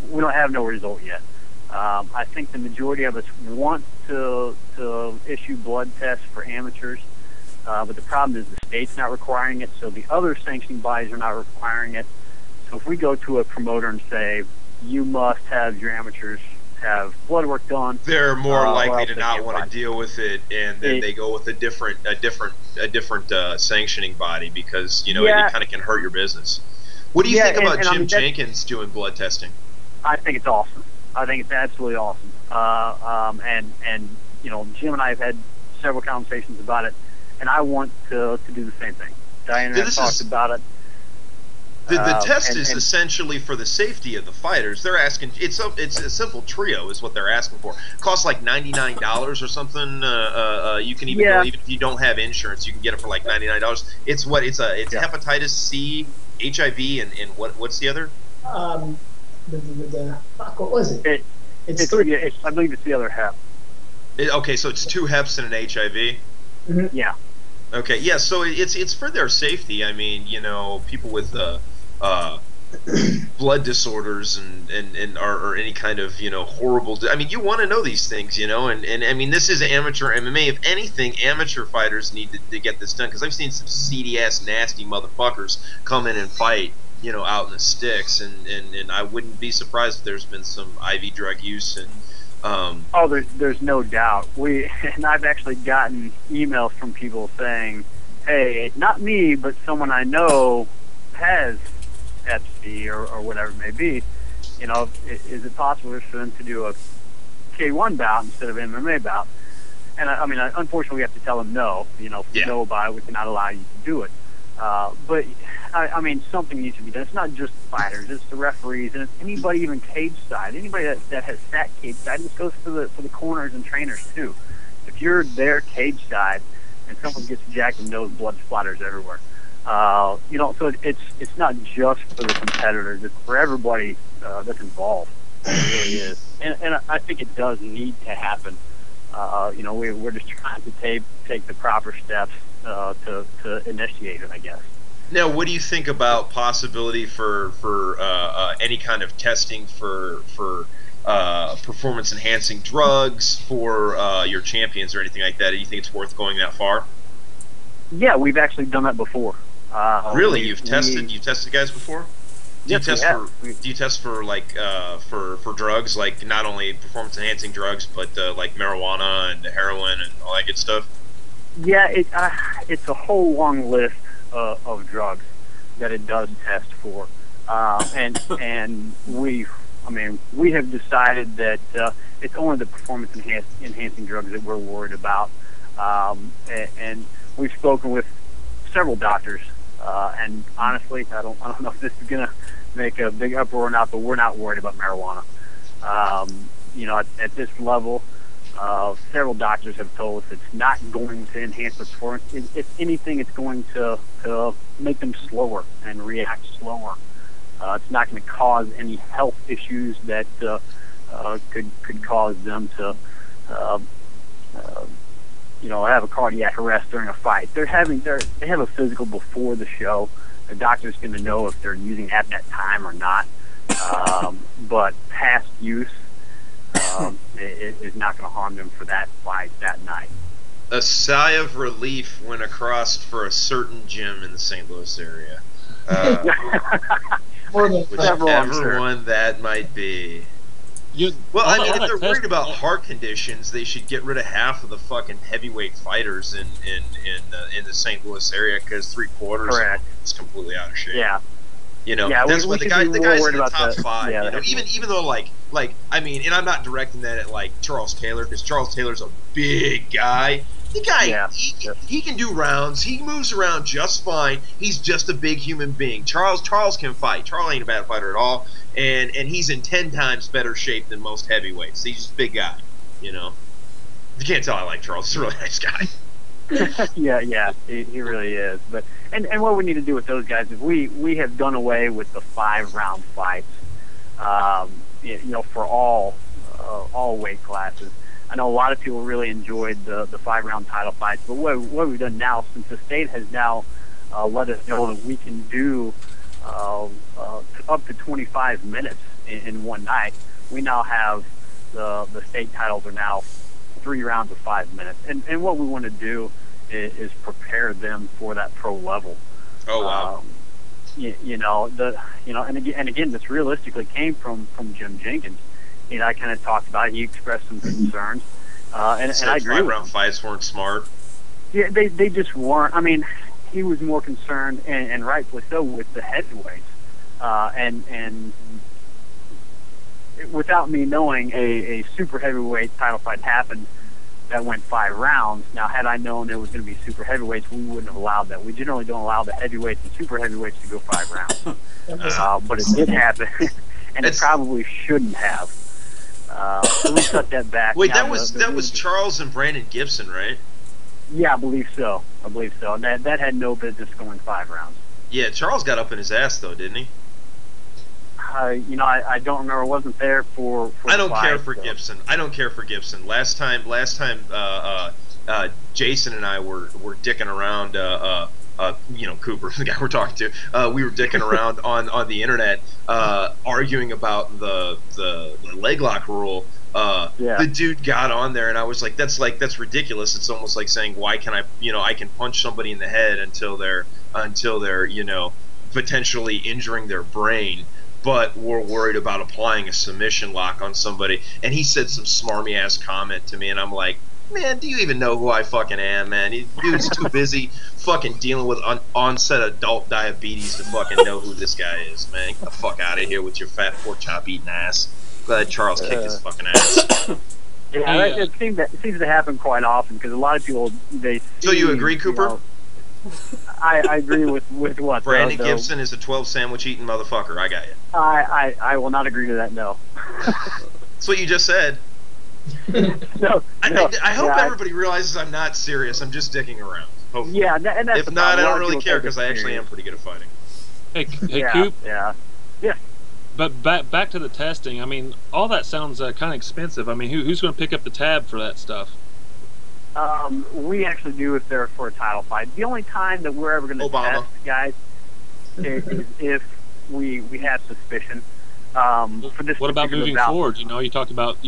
We don't have no result yet. I think the majority of us want to issue blood tests for amateurs, but the problem is the state's not requiring it, so the other sanctioning bodies are not requiring it. So if we go to a promoter and say, you must have your amateurs have blood work done, they're more likely to not want to deal with it, and then they go with a different sanctioning body because it kind of can hurt your business. What do you think about Jim Jenkins doing blood testing? I think it's awesome. I think it's absolutely awesome. And Jim and I have had several conversations about it, and I want to do the same thing. Diane and I talked about it. The test is essentially for the safety of the fighters. They're asking. It's a simple trio is what they're asking for. It costs like $99 or something. You can even go, even if you don't have insurance, you can get it for like $99. It's hepatitis C, HIV, and what's the other? What was it? It's three. I believe it's the other hep. Okay, so it's 2 heps and an HIV. Mm-hmm. Yeah. Okay, yeah. So it's for their safety. I mean, people with blood disorders and or any kind of horrible. I mean, you want to know these things, and I mean, this is amateur MMA. If anything, amateur fighters need to get this done because I've seen some seedy ass nasty motherfuckers come in and fight. Out in the sticks, and I wouldn't be surprised if there's been some IV drug use and. There's no doubt. And I've actually gotten emails from people saying, "Hey, not me, but someone I know has Hep C or whatever it may be. Is it possible for them to do a K1 bout instead of an MMA bout?" And I mean, unfortunately, we have to tell them no. If you know about it, we cannot allow you to do it. But I mean, something needs to be done. It's not just the fighters; it's the referees, and it's anybody, even cage side. Anybody that has sat cage side. This goes for the corners and trainers too. If you're there cage side and someone gets jacked and knows blood splatters everywhere, so it's not just for the competitors; it's for everybody that's involved. It really is, and I think it does need to happen. We're just trying to take the proper steps to initiate it, I guess. Now, what do you think about possibility for any kind of testing for performance enhancing drugs for your champions or anything like that? Do you think it's worth going that far? Yeah, we've actually done that before. Really, you've tested guys before? Do you Yes, test for for drugs, like not only performance enhancing drugs, but like marijuana and heroin and all that good stuff? Yeah, it's a whole long list of drugs that it does test for, and we have decided that it's only the performance enhancing drugs that we're worried about, and we've spoken with several doctors, and honestly, I don't know if this is gonna make a big uproar or not, but we're not worried about marijuana. At this level. Several doctors have told us it's not going to enhance their performance. If anything, it's going to make them slower and react slower. It's not going to cause any health issues that could cause them to, have a cardiac arrest during a fight. They have a physical before the show. The doctor's going to know if they're using at that time or not. But past use. It is not going to harm them for that fight that night. A sigh of relief went across for a certain gym in the St. Louis area. Whichever one that might be. If they're worried about heart conditions, they should get rid of half of the fucking heavyweight fighters in the St. Louis area, because 3/4 is completely out of shape. Yeah. That's what the guys in the top five. Yeah, even though and I'm not directing that at like Charles Taylor, because Charles Taylor's a big guy. The guy, he can do rounds. He moves around just fine. He's just a big human being. Charles can fight. Charles ain't a bad fighter at all, and he's in 10 times better shape than most heavyweights. He's just a big guy. You can't tell I like Charles. He's a really nice guy. yeah, he really is. But and what we need to do with those guys is we have done away with the 5-round fights, for all weight classes. I know a lot of people really enjoyed the 5-round title fights, but what we've done now, since the state has now let us know that we can do up to 25 minutes in one night, we now have the state titles are now 3 rounds of 5 minutes, and what we want to do is prepare them for that pro level. Oh wow! And again, this realistically came from Jim Jenkins. I kind of talked about it. He expressed some concerns, and I agree. 5-round fights weren't smart. Yeah, they just weren't. I mean, he was more concerned, and rightfully so, with the heavyweights, and without me knowing, a super heavyweight title fight happened that went 5 rounds. Now, had I known it was going to be super heavyweights, we wouldn't have allowed that. We generally don't allow the heavyweights and super heavyweights to go 5 rounds. But it did happen, and it probably shouldn't have. So we cut that back. Wait, that was Charles and Brandon Gibson, right? Yeah, I believe so. And that had no business going 5 rounds. Yeah, Charles got up in his ass, though, didn't he? I don't remember. I wasn't there for I don't care for Gibson. I don't care for Gibson. Last time, Jason and I were dicking around. Cooper, the guy we're talking to, we were dicking around on the internet, arguing about the leg lock rule. The dude got on there, and I was like, that's ridiculous. It's almost like saying, why can I can punch somebody in the head until they're potentially injuring their brain, but we're worried about applying a submission lock on somebody. And he said some smarmy ass comment to me, and I'm like, man, do you even know who I fucking am, man? Dude's too busy fucking dealing with onset adult diabetes to fucking know who this guy is, man. Get the fuck out of here with your fat pork chop eating ass. Glad Charles kicked his fucking ass. It seems to happen quite often, because a lot of people, So you agree, Cooper? I agree with what? Brandon Gibson is a 12 sandwich eating motherfucker. I got you. I will not agree to that. No. That's what you just said. I hope everybody realizes I'm not serious. I'm just dicking around. Hopefully. Yeah, and that's if not, I don't really care, because I actually am pretty good at fighting. Hey, Coop. Yeah. But back to the testing. I mean, all that sounds kind of expensive. I mean, who's going to pick up the tab for that stuff? We actually do if they're for a title fight. The only time that we're ever going to test guys is if we have suspicion. For this what about moving forward? You talk about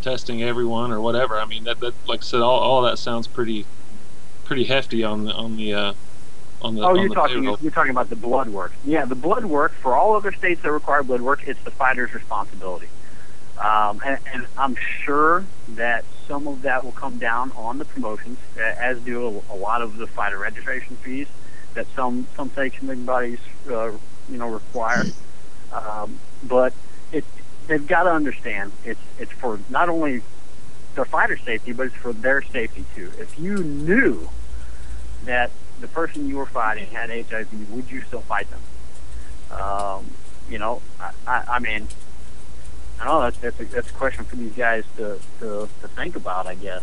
testing everyone or whatever. I mean, that like I said, all that sounds pretty hefty on the on the. Oh, on the payroll. you're talking about the blood work. Yeah, the blood work for all other states that require blood work, it's the fighter's responsibility. And I'm sure that some of that will come down on the promotions, as do a lot of the fighter registration fees that some sanctioning bodies require. But they've got to understand it's for not only their fighter safety, but it's for their safety too. If you knew that the person you were fighting had HIV, would you still fight them? I mean, I know that's a question for these guys to think about, I guess.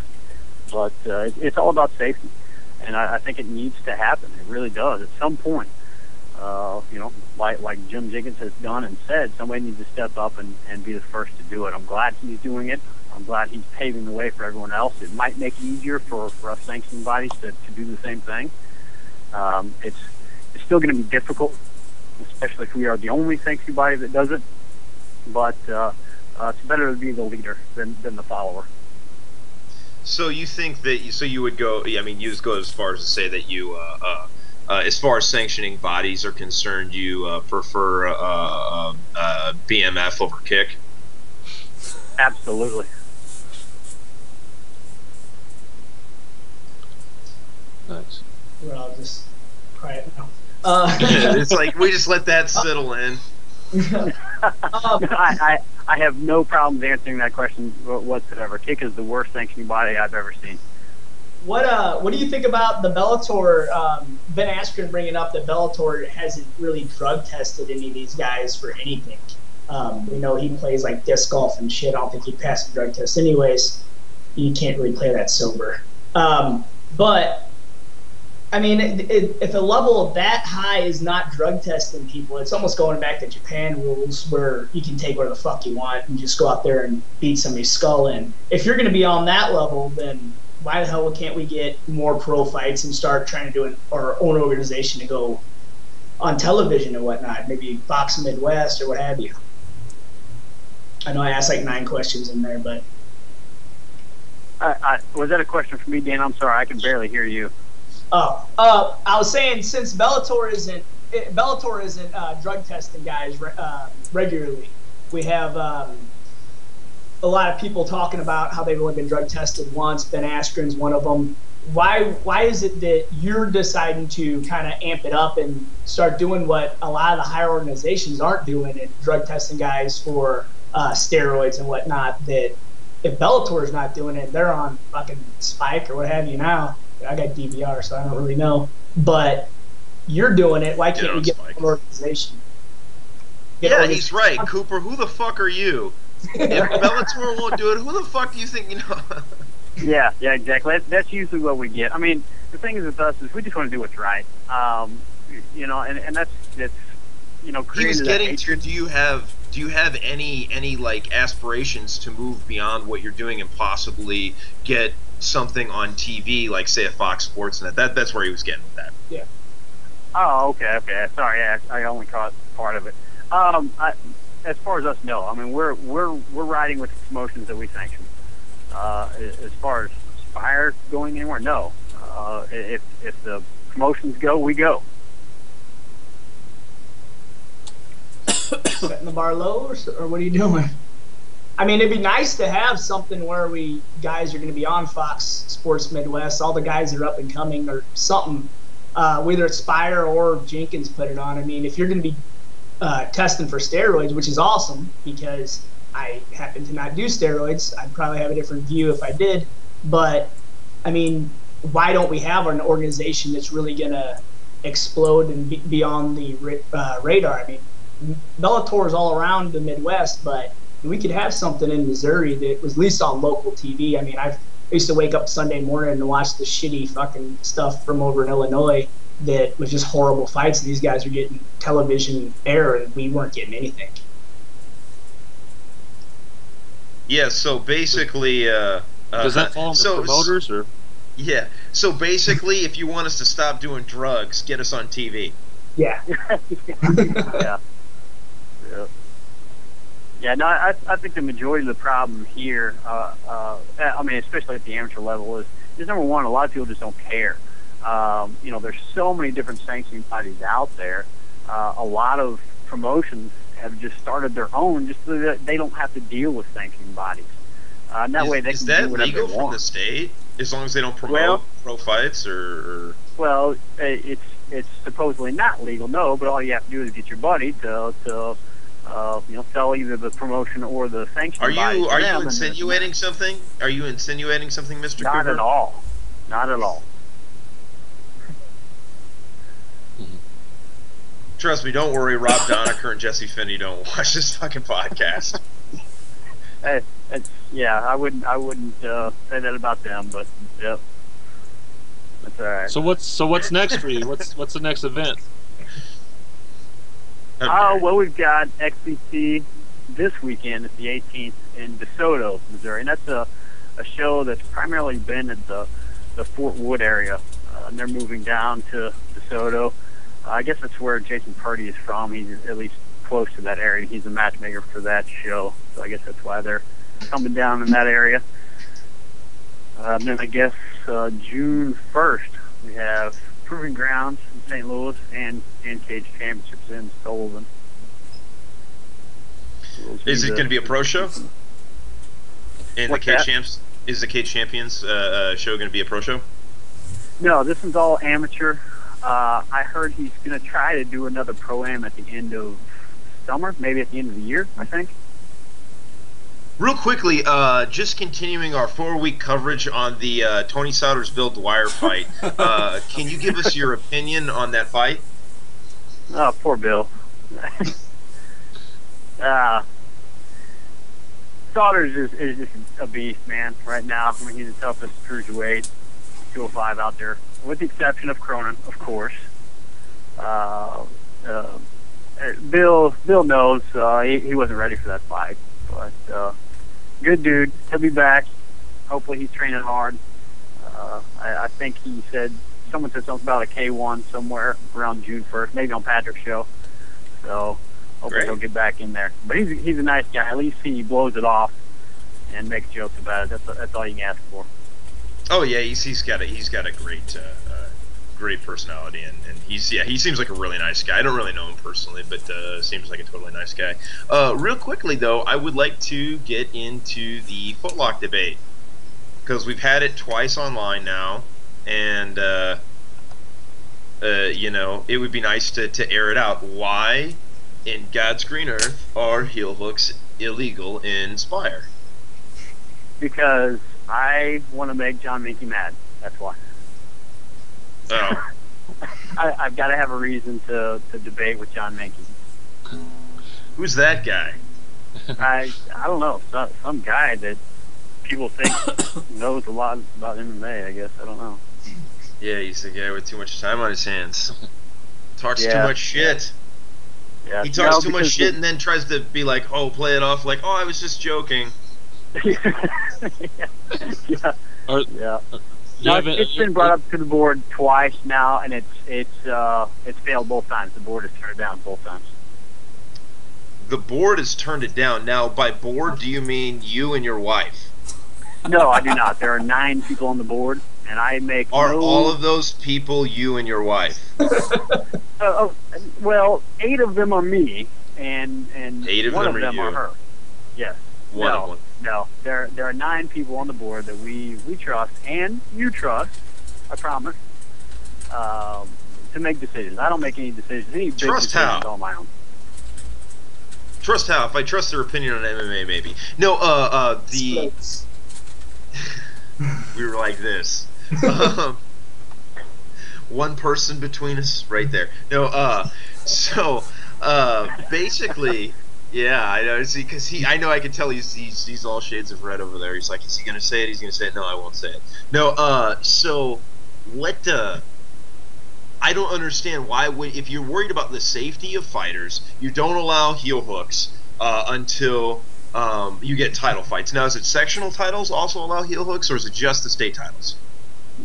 But it's all about safety, and I think it needs to happen. It really does at some point. Like Jim Jenkins has done and said, somebody needs to step up and be the first to do it. I'm glad he's doing it. I'm glad he's paving the way for everyone else. It might make it easier for us sanctioning bodies to do the same thing. It's still going to be difficult, especially if we are the only sanctioning body that does it. But it's better to be the leader than the follower. So you think that you would go? I mean, you just go as far as to say that you, as far as sanctioning bodies are concerned, you prefer BMF over kick? Absolutely. Nice. Well, I'll just quiet now. It's like we just let that settle in. I have no problems answering that question whatsoever. Kick is the worst sanctioning body I've ever seen. What do you think about the Bellator? Ben Askren bringing up that Bellator hasn't really drug tested any of these guys for anything. We know he plays like disc golf and shit. I don't think he'd pass the drug test anyways. You can't really play that sober. But I mean, if a level that high is not drug testing people, it's almost going back to Japan rules where you can take where the fuck you want and just go out there and beat somebody's skull in. If you're going to be on that level, then why the hell can't we get more pro fights and start trying to do our own organization to go on television and whatnot? Maybe Fox Midwest or what have you. I know I asked like 9 questions in there, but... was that a question for me, Dan? I'm sorry, I can barely hear you. I was saying since Bellator isn't drug testing guys regularly, we have a lot of people talking about how they've only been drug tested once. Ben Askren's one of them. Why is it that you're deciding to kind of amp it up and start doing what a lot of the higher organizations aren't doing and drug testing guys for steroids and whatnot? That if Bellator is not doing it, they're on fucking Spike or what have you now. I got DVR, so I don't really know. But you're doing it. Why can't we get an organization? Yeah, he's right, Cooper. Who the fuck are you? If Bellator won't do it, who the fuck do you think you know? Yeah, exactly. That's usually what we get. I mean, the thing is with us is we just want to do what's right. And that's He was getting to. Do you have any like aspirations to move beyond what you're doing and possibly get something on TV, like say a Fox Sports Net? That's where he was getting with that. Yeah. Oh, okay. Sorry, I only caught part of it. As far as us, no. I mean, we're riding with the promotions that we sanction. As far as Spire going anywhere, no. If the promotions go, we go. Setting the bar low, or what are you doing? I mean, it'd be nice to have something where guys are going to be on Fox Sports Midwest, all the guys that are up and coming or something, whether it's Spire or Jenkins put it on. I mean, if you're going to be testing for steroids, which is awesome because I happen to not do steroids, I'd probably have a different view if I did. But, I mean, why don't we have an organization that's really going to explode and be on the radar? I mean, Bellator is all around the Midwest, but we could have something in Missouri that was at least on local TV. I mean, I used to wake up Sunday morning and watch the shitty fucking stuff from over in Illinois that was just horrible fights. These guys are getting television air, and we weren't getting anything. Yeah, so basically... does that fall on the promoters? Or? Yeah, so basically, if you want us to stop doing drugs, get us on TV. Yeah. Yeah, no, I think the majority of the problem here, I mean, especially at the amateur level, is number one, a lot of people just don't care. There's so many different sanctioning bodies out there. A lot of promotions have just started their own just so that they don't have to deal with sanctioning bodies. And that way they can do whatever they want. Is that legal from the state? As long as they don't promote pro fights, or? Well, it's supposedly not legal, no. But all you have to do is get your buddy to tell either the promotion or the sanctioning body. Are you insinuating something? Are you insinuating something, Mr. Not Cooper? at all. Not at all. Trust me, don't worry. Rob Donaker and Jesse Finney don't watch this fucking podcast. I wouldn't say that about them, but yep, that's all right. So what's next for you? What's the next event? Well, we've got XBC this weekend at the 18th in DeSoto, Missouri, and that's a show that's primarily been at the Fort Wood area. And they're moving down to DeSoto. I guess that's where Jason Purdy is from. He's at least close to that area. He's a matchmaker for that show, so I guess that's why they're coming down in that area. Then I guess June 1st we have Proving Grounds in St. Louis and Cage Championships in Sullivan. Is it going to be a pro show? And the Cage Champs? Is the Cage Champions show going to be a pro show? No, this is all amateur. I heard he's going to try to do another pro-am at the end of summer, maybe at the end of the year, I think. Real quickly, just continuing our 4-week coverage on the Tony Souders Bill Dwyer fight. Can you give us your opinion on that fight? Oh, poor Bill. Souders is just a beast, man, right now. I mean, he's the toughest cruiserweight, 205 out there, with the exception of Cronin, of course. Bill knows he wasn't ready for that fight, but good dude. He'll be back. Hopefully he's training hard. I think he said, someone said something about a K1 somewhere around June 1st, maybe on Patrick's show. So hopefully he'll get back in there. But he's a nice guy. At least he blows it off and makes jokes about it. That's all you can ask for. Oh yeah, he's got a great personality, and he seems like a really nice guy. I don't really know him personally, but seems like a totally nice guy. Real quickly though, I would like to get into the footlock debate because we've had it twice online now, and it would be nice to air it out. Why, in God's green earth, are heel hooks illegal in Spire? Because I want to make John Minky mad. That's why. Oh. I've got to have a reason to debate with John Minky. Who's that guy? I don't know. Some guy that people think knows a lot about MMA, I guess. I don't know. Yeah, he's the guy with too much time on his hands. Talks too much shit. Yeah. He talks too much shit and then tries to be like, oh, play it off like, oh, I was just joking. Yeah. No, it's been brought up to the board twice now, and it's failed both times. The board has turned it down both times. The board has turned it down. Now, by board, do you mean you and your wife? No, I do not. There are 9 people on the board, and I make. Are all of those people you and your wife? Well, 8 of them are me, and 8 of one them of them are her. Yes. One of them. No, there are 9 people on the board that we trust, and you trust, I promise, to make decisions. I don't make any decisions. Any big decisions on my own. Trust how? If I trust their opinion on MMA, maybe. No, we were like this. One person between us, right there. No, basically... Yeah, I know. See, because I know I can tell he's all shades of red over there. He's like, is he gonna say it? He's gonna say it. No, I won't say it. No. So what? I don't understand why if you're worried about the safety of fighters, you don't allow heel hooks until you get title fights. Now, is it sectional titles also allow heel hooks, or is it just the state titles?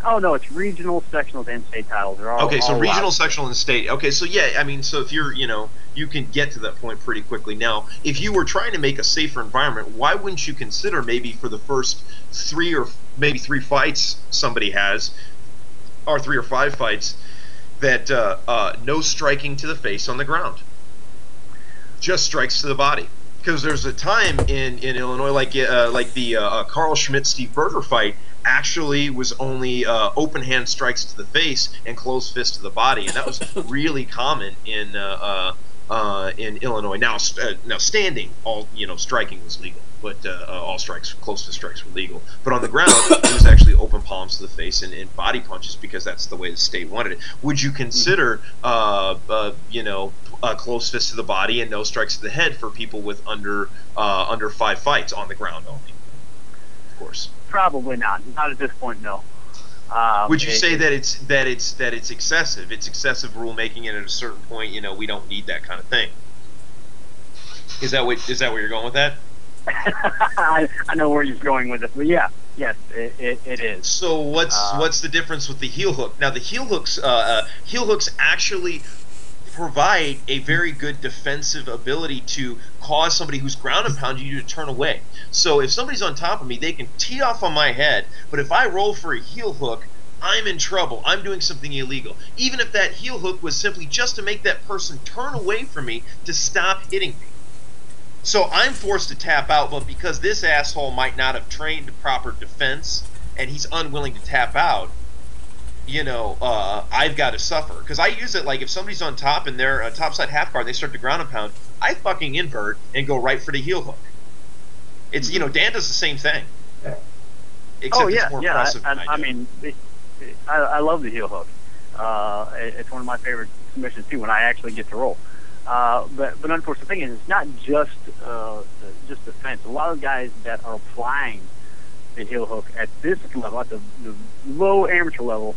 Oh no, it's regional, sectionals, and state titles. They're all okay. So all regional, allowed. Sectional, and state. Okay, so yeah, I mean, so if you're, you can get to that point pretty quickly. Now, if you were trying to make a safer environment, why wouldn't you consider maybe for the first 3 or maybe 3 fights somebody has, or 3 or 5 fights that no striking to the face on the ground, just strikes to the body. Because there's a time in Illinois, like the Carl Schmidt Steve Berger fight, actually was only open hand strikes to the face and closed fist to the body, and that was really common in Illinois. Now standing, all striking was legal, but all strikes, close fist strikes, were legal. But on the ground, it was actually open palms to the face and body punches, because that's the way the state wanted it. Would you consider close fist to the body and no strikes to the head for people with under 5 fights on the ground only? Of course. Probably not. Not at this point, no. Would you say that it's excessive? It's excessive rulemaking, and at a certain point, we don't need that kind of thing. Is that where you're going with that? I know where you're going with it, but yeah, yes, it is. So what's the difference with the heel hook? Now the heel hooks actually provide a very good defensive ability to cause somebody who's ground and pound you to turn away. So if somebody's on top of me, they can tee off on my head, but if I roll for a heel hook, I'm in trouble. I'm doing something illegal. Even if that heel hook was simply just to make that person turn away from me to stop hitting me. So I'm forced to tap out, but because this asshole might not have trained proper defense and he's unwilling to tap out, I've got to suffer. Because I use it like if somebody's on top and they're a topside half guard, they start to ground and pound, I fucking invert and go right for the heel hook. It's, Dan does the same thing. Except it's more impressive than I do. I love the heel hook. It's one of my favorite submissions too when I actually get to roll. But unfortunately, the thing is, it's not just defense. A lot of guys that are applying the heel hook at this level, at the low amateur level,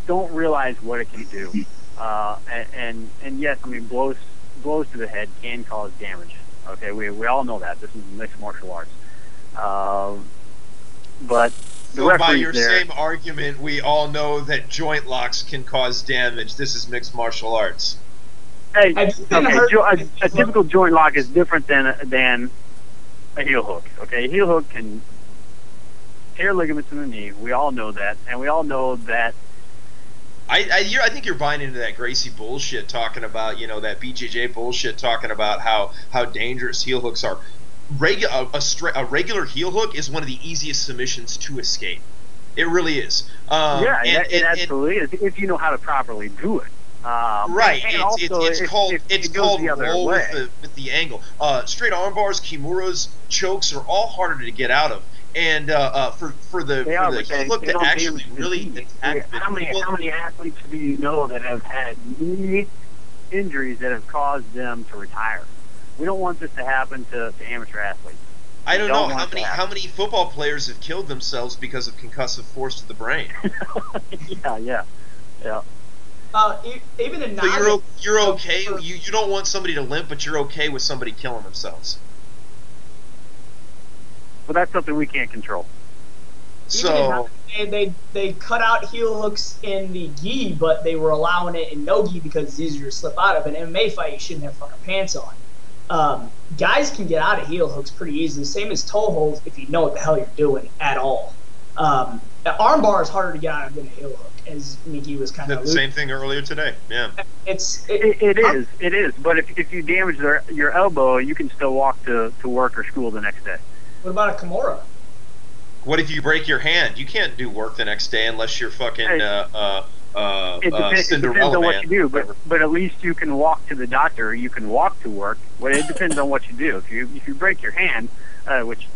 don't realize what it can do. And yes, blows to the head can cause damage. Okay, we all know that. This is mixed martial arts. But so by your same argument, we all know that joint locks can cause damage. This is mixed martial arts. Hey, okay, a typical joint lock is different than a heel hook. Okay, a heel hook can tear ligaments in the knee. We all know that, and we all know that. I think you're buying into that Gracie bullshit, talking about that BJJ bullshit, talking about how dangerous heel hooks are. A regular heel hook is one of the easiest submissions to escape. It really is. It absolutely is if you know how to properly do it. Right. It's called roll with the angle. Straight arm bars, kimuras, chokes are all harder to get out of. And for the heel hook to actually really attack how many athletes do you know that have had knee injuries that have caused them to retire? We don't want this to happen to amateur athletes. I don't know how many football players have killed themselves because of concussive force to the brain. Yeah. Even in so you're okay. You don't want somebody to limp, but you're okay with somebody killing themselves. Well, that's something we can't control. So they cut out heel hooks in the gi, but they were allowing it in no gi because it's easier to slip out of. An MMA fight, you shouldn't have fucking pants on. Guys can get out of heel hooks pretty easily, same as toe holds if you know what the hell you're doing at all. The arm bar is harder to get out of than a heel hook, as Mickey was kind of the same thing earlier today. Yeah, it is. But if you damage your elbow, you can still walk to work or school the next day. What about a Kimura? What if you break your hand? You can't do work the next day unless you're fucking it depends on what you do, but at least you can walk to the doctor. You can walk to work. Well, it depends on what you do. If you break your hand, which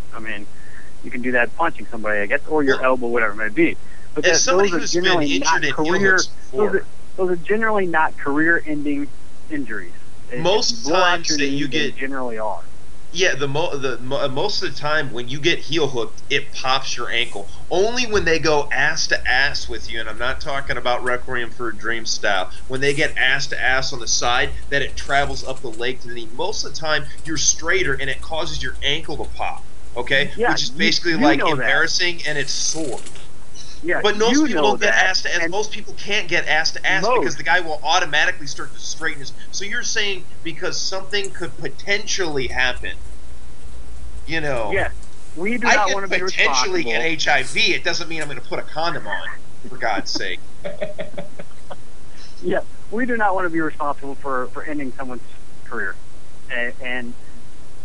you can do that punching somebody, I guess, or your elbow, whatever it may be. But as somebody who's been injured in heel hooks before, those are generally not career-ending injuries. Most times that you get generally are. Yeah, most of the time when you get heel hooked, it pops your ankle. Only when they go ass to ass with you, and I'm not talking about Requiem for a Dream style, when they get ass to ass on the side, that it travels up the leg to the knee. Most of the time, you're straighter, and it causes your ankle to pop, okay? Yeah, which is basically like embarrassing, and it's sore. Yeah, but most people don't get ass to ass. Most people can't get ass to ass because the guy will automatically start to straighten his. So you're saying because something could potentially happen, Yes, we do not want to be responsible. I could potentially get HIV. It doesn't mean I'm going to put a condom on. for God's sake. Yeah, we do not want to be responsible for ending someone's career. And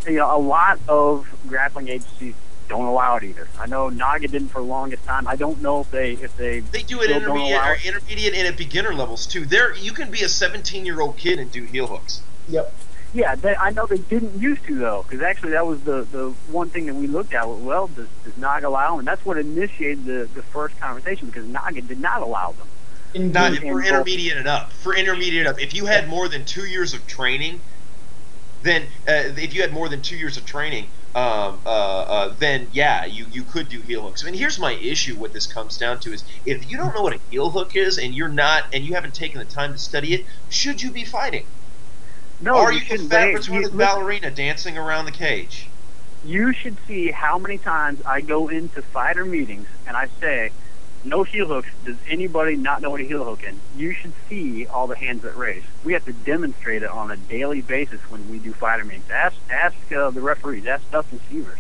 you know, a lot of grappling agencies don't allow it either. I know Naga didn't for the longest time. I don't know if they do it intermediate and at beginner levels too. You can be a 17-year-old kid and do heel hooks. Yep. Yeah, I know they didn't used to though, because actually that was the one thing that we looked at. Well, does Naga allow them? And that's what initiated the first conversation, because Naga did not allow them. Not for intermediate and up. For intermediate and up, if you had more than 2 years of training, then then yeah, you could do heel hooks. I mean, here's my issue. What this comes down to is, if you don't know what a heel hook is, and you haven't taken the time to study it, should you be fighting? No, are you a fat retarded ballerina dancing around the cage? You should see how many times I go into fighter meetings and I say, no heel hooks. Does anybody not know what a heel hook is? You should see all the hands that raise. We have to demonstrate it on a daily basis when we do fighter meetings. Ask the referees. Ask Dustin Severs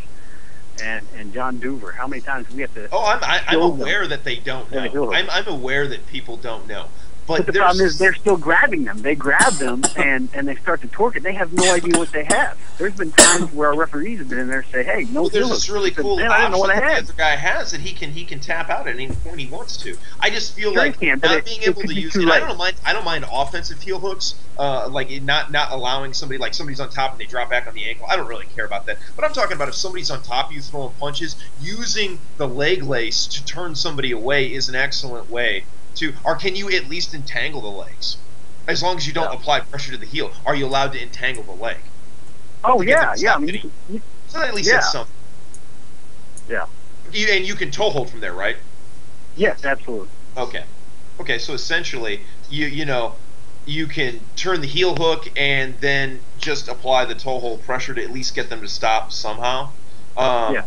and John Duver how many times we have to. Oh, I'm aware that they don't know. I'm aware that people don't know. But the problem is they're still grabbing them. They grab them and they start to torque it. They have no idea what they have. There's been times where our referees have been in there and say, "Hey, no." Well, there's this really cool option that the guy has that he can tap out at any point he wants to. I just feel like not being able to use. I don't mind offensive heel hooks, like not allowing somebody, like somebody's on top and they drop back on the ankle. I don't really care about that. But I'm talking about if somebody's on top of you throwing punches, using the leg lace to turn somebody away is an excellent way. Or can you at least entangle the legs? As long as you don't apply pressure to the heel, are you allowed to entangle the leg? Oh, yeah. I mean, so that at least that's something. Yeah. And you can toe hold from there, right? Yes, absolutely. Okay, so essentially, you can turn the heel hook and then just apply the toe hold pressure to at least get them to stop somehow. So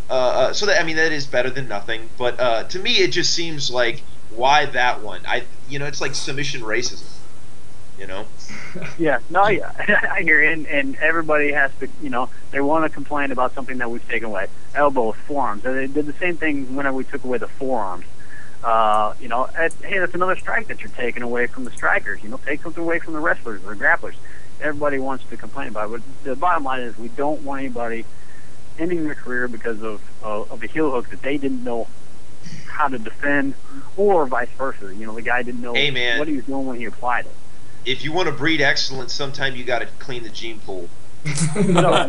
that, I mean, that is better than nothing. But to me, it just seems like, why that one? It's like submission racism. Yeah, no, yeah, I hear you. And everybody has to, they want to complain about something that we've taken away. Elbows, forearms. They did the same thing whenever we took away the forearms. Hey, that's another strike that you're taking away from the strikers. Take something away from the wrestlers or the grapplers. Everybody wants to complain about it. But the bottom line is, we don't want anybody ending their career because of a heel hook that they didn't know how to defend, or vice versa. The guy didn't know what he was doing when he applied it. If you want to breed excellence, sometime you got to clean the gene pool. No,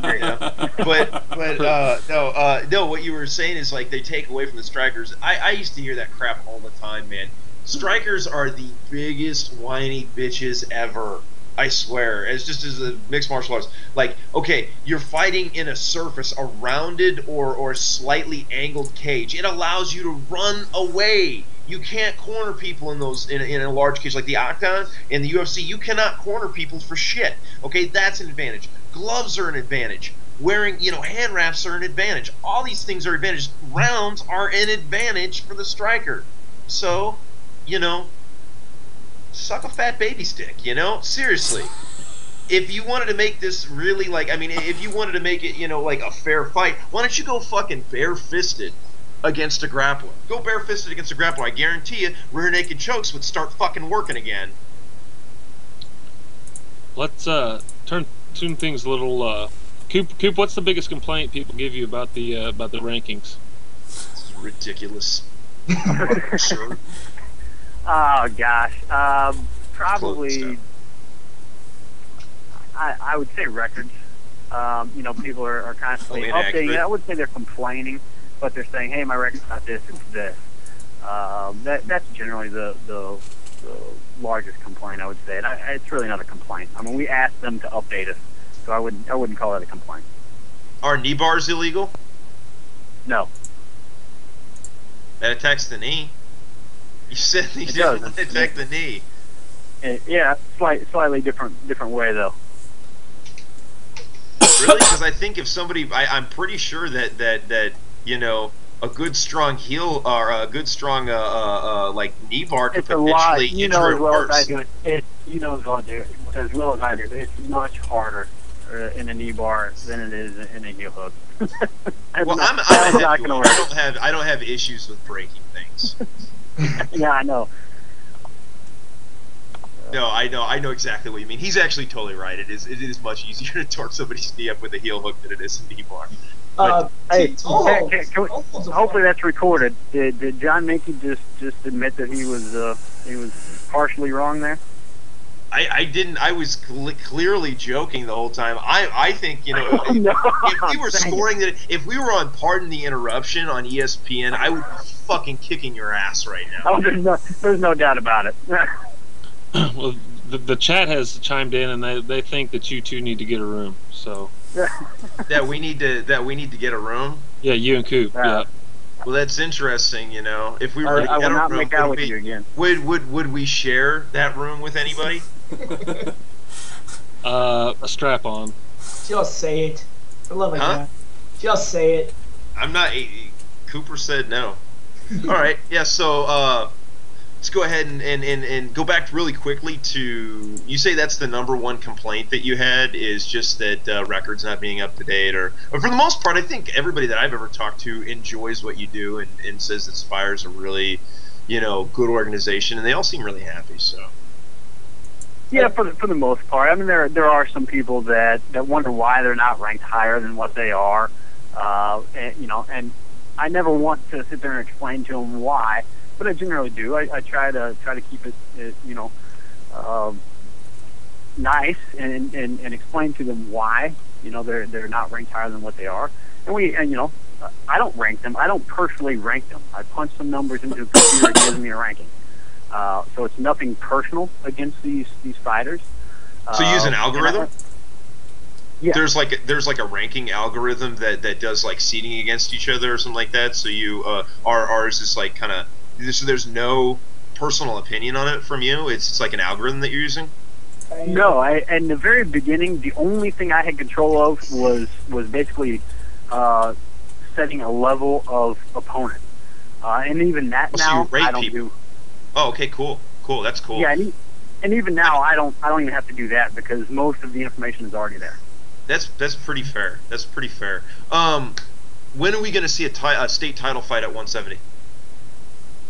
no. What you were saying is, like, they take away from the strikers. I used to hear that crap all the time, man. Strikers are the biggest whiny bitches ever. I swear, as a mixed martial arts, like, okay, you're fighting in a surface, a rounded or slightly angled cage. It allows you to run away. You can't corner people in a large cage like the Octagon in the UFC. You cannot corner people for shit. Okay, that's an advantage. Gloves are an advantage. Wearing, hand wraps are an advantage. All these things are advantages. Rounds are an advantage for the striker. So, suck a fat baby stick, seriously. If you wanted to make this really, if you wanted to make it, like a fair fight, why don't you go fucking bare-fisted against a grappler? Go bare-fisted against a grappler. I guarantee you, rear naked chokes would start fucking working again. Let's tune things a little. Coop, what's the biggest complaint people give you about the rankings? This is ridiculous. Sure. Oh gosh, probably. I would say records. People are constantly updating. I would say they're complaining, but they're saying, "Hey, my record's not this; it's this." That's generally the largest complaint, I would say. And it's really not a complaint. I mean, we asked them to update us, so I wouldn't call that a complaint. Are knee bars illegal? No. That attacks the knee. You said you didn't attack the knee. Yeah, slightly different way though. Really? Because I think if somebody, I'm pretty sure that a good strong heel or a good strong like knee bar could potentially injure it worse. You know as well as I do. It's much harder in a knee bar than it is in a heel hook. Well, I don't have issues with breaking things. Yeah, I know. No, I know exactly what you mean. He's actually totally right. It is much easier to torque somebody's knee up with a heel hook than it is a knee bar. Hey, hopefully that's recorded. Did John Mickey just admit that he was partially wrong there? I didn't. I was clearly joking the whole time. I think, you know, No. if we were scoring that, if we were on Pardon the Interruption on ESPN, I would be fucking kicking your ass right now. Oh, there's no doubt about it. Well, the chat has chimed in, and they think that you two need to get a room. So that we need to get a room. Yeah, you and Coop. Yeah. Well, that's interesting. You know, if we were to get a room, would we share that room with anybody? A strap on. Just say it. For love of God. Just say it. I'm not. Cooper said no. All right. Yeah. So let's go ahead and go back really quickly to, you say that's the #1 complaint that you had, is just that records not being up to date, or for the most part, I think everybody that I've ever talked to enjoys what you do and says that Spire's a really, you know, good organization, and they all seem really happy. So. Yeah, for the most part. I mean, there are some people that wonder why they're not ranked higher than what they are, and, you know, and I never want to sit there and explain to them why, but I generally do. I try to keep it, you know, nice and explain to them why, you know, they're not ranked higher than what they are, and you know, I don't rank them. I don't personally rank them. I punch some numbers into a computer and gives me a ranking. So it's nothing personal against these fighters. So you use an algorithm? Yeah. There's like a ranking algorithm that does like seeding against each other or something like that. So you are is this like kind of, so there's no personal opinion on it from you? It's like an algorithm that you're using? No, in the very beginning, the only thing I had control of was basically setting a level of opponent. And even that now, so you rate I don't people. do. Oh, okay, cool. That's cool. Yeah, and even now, I don't even have to do that because most of the information is already there. That's pretty fair. That's pretty fair. When are we going to see a state title fight at 170?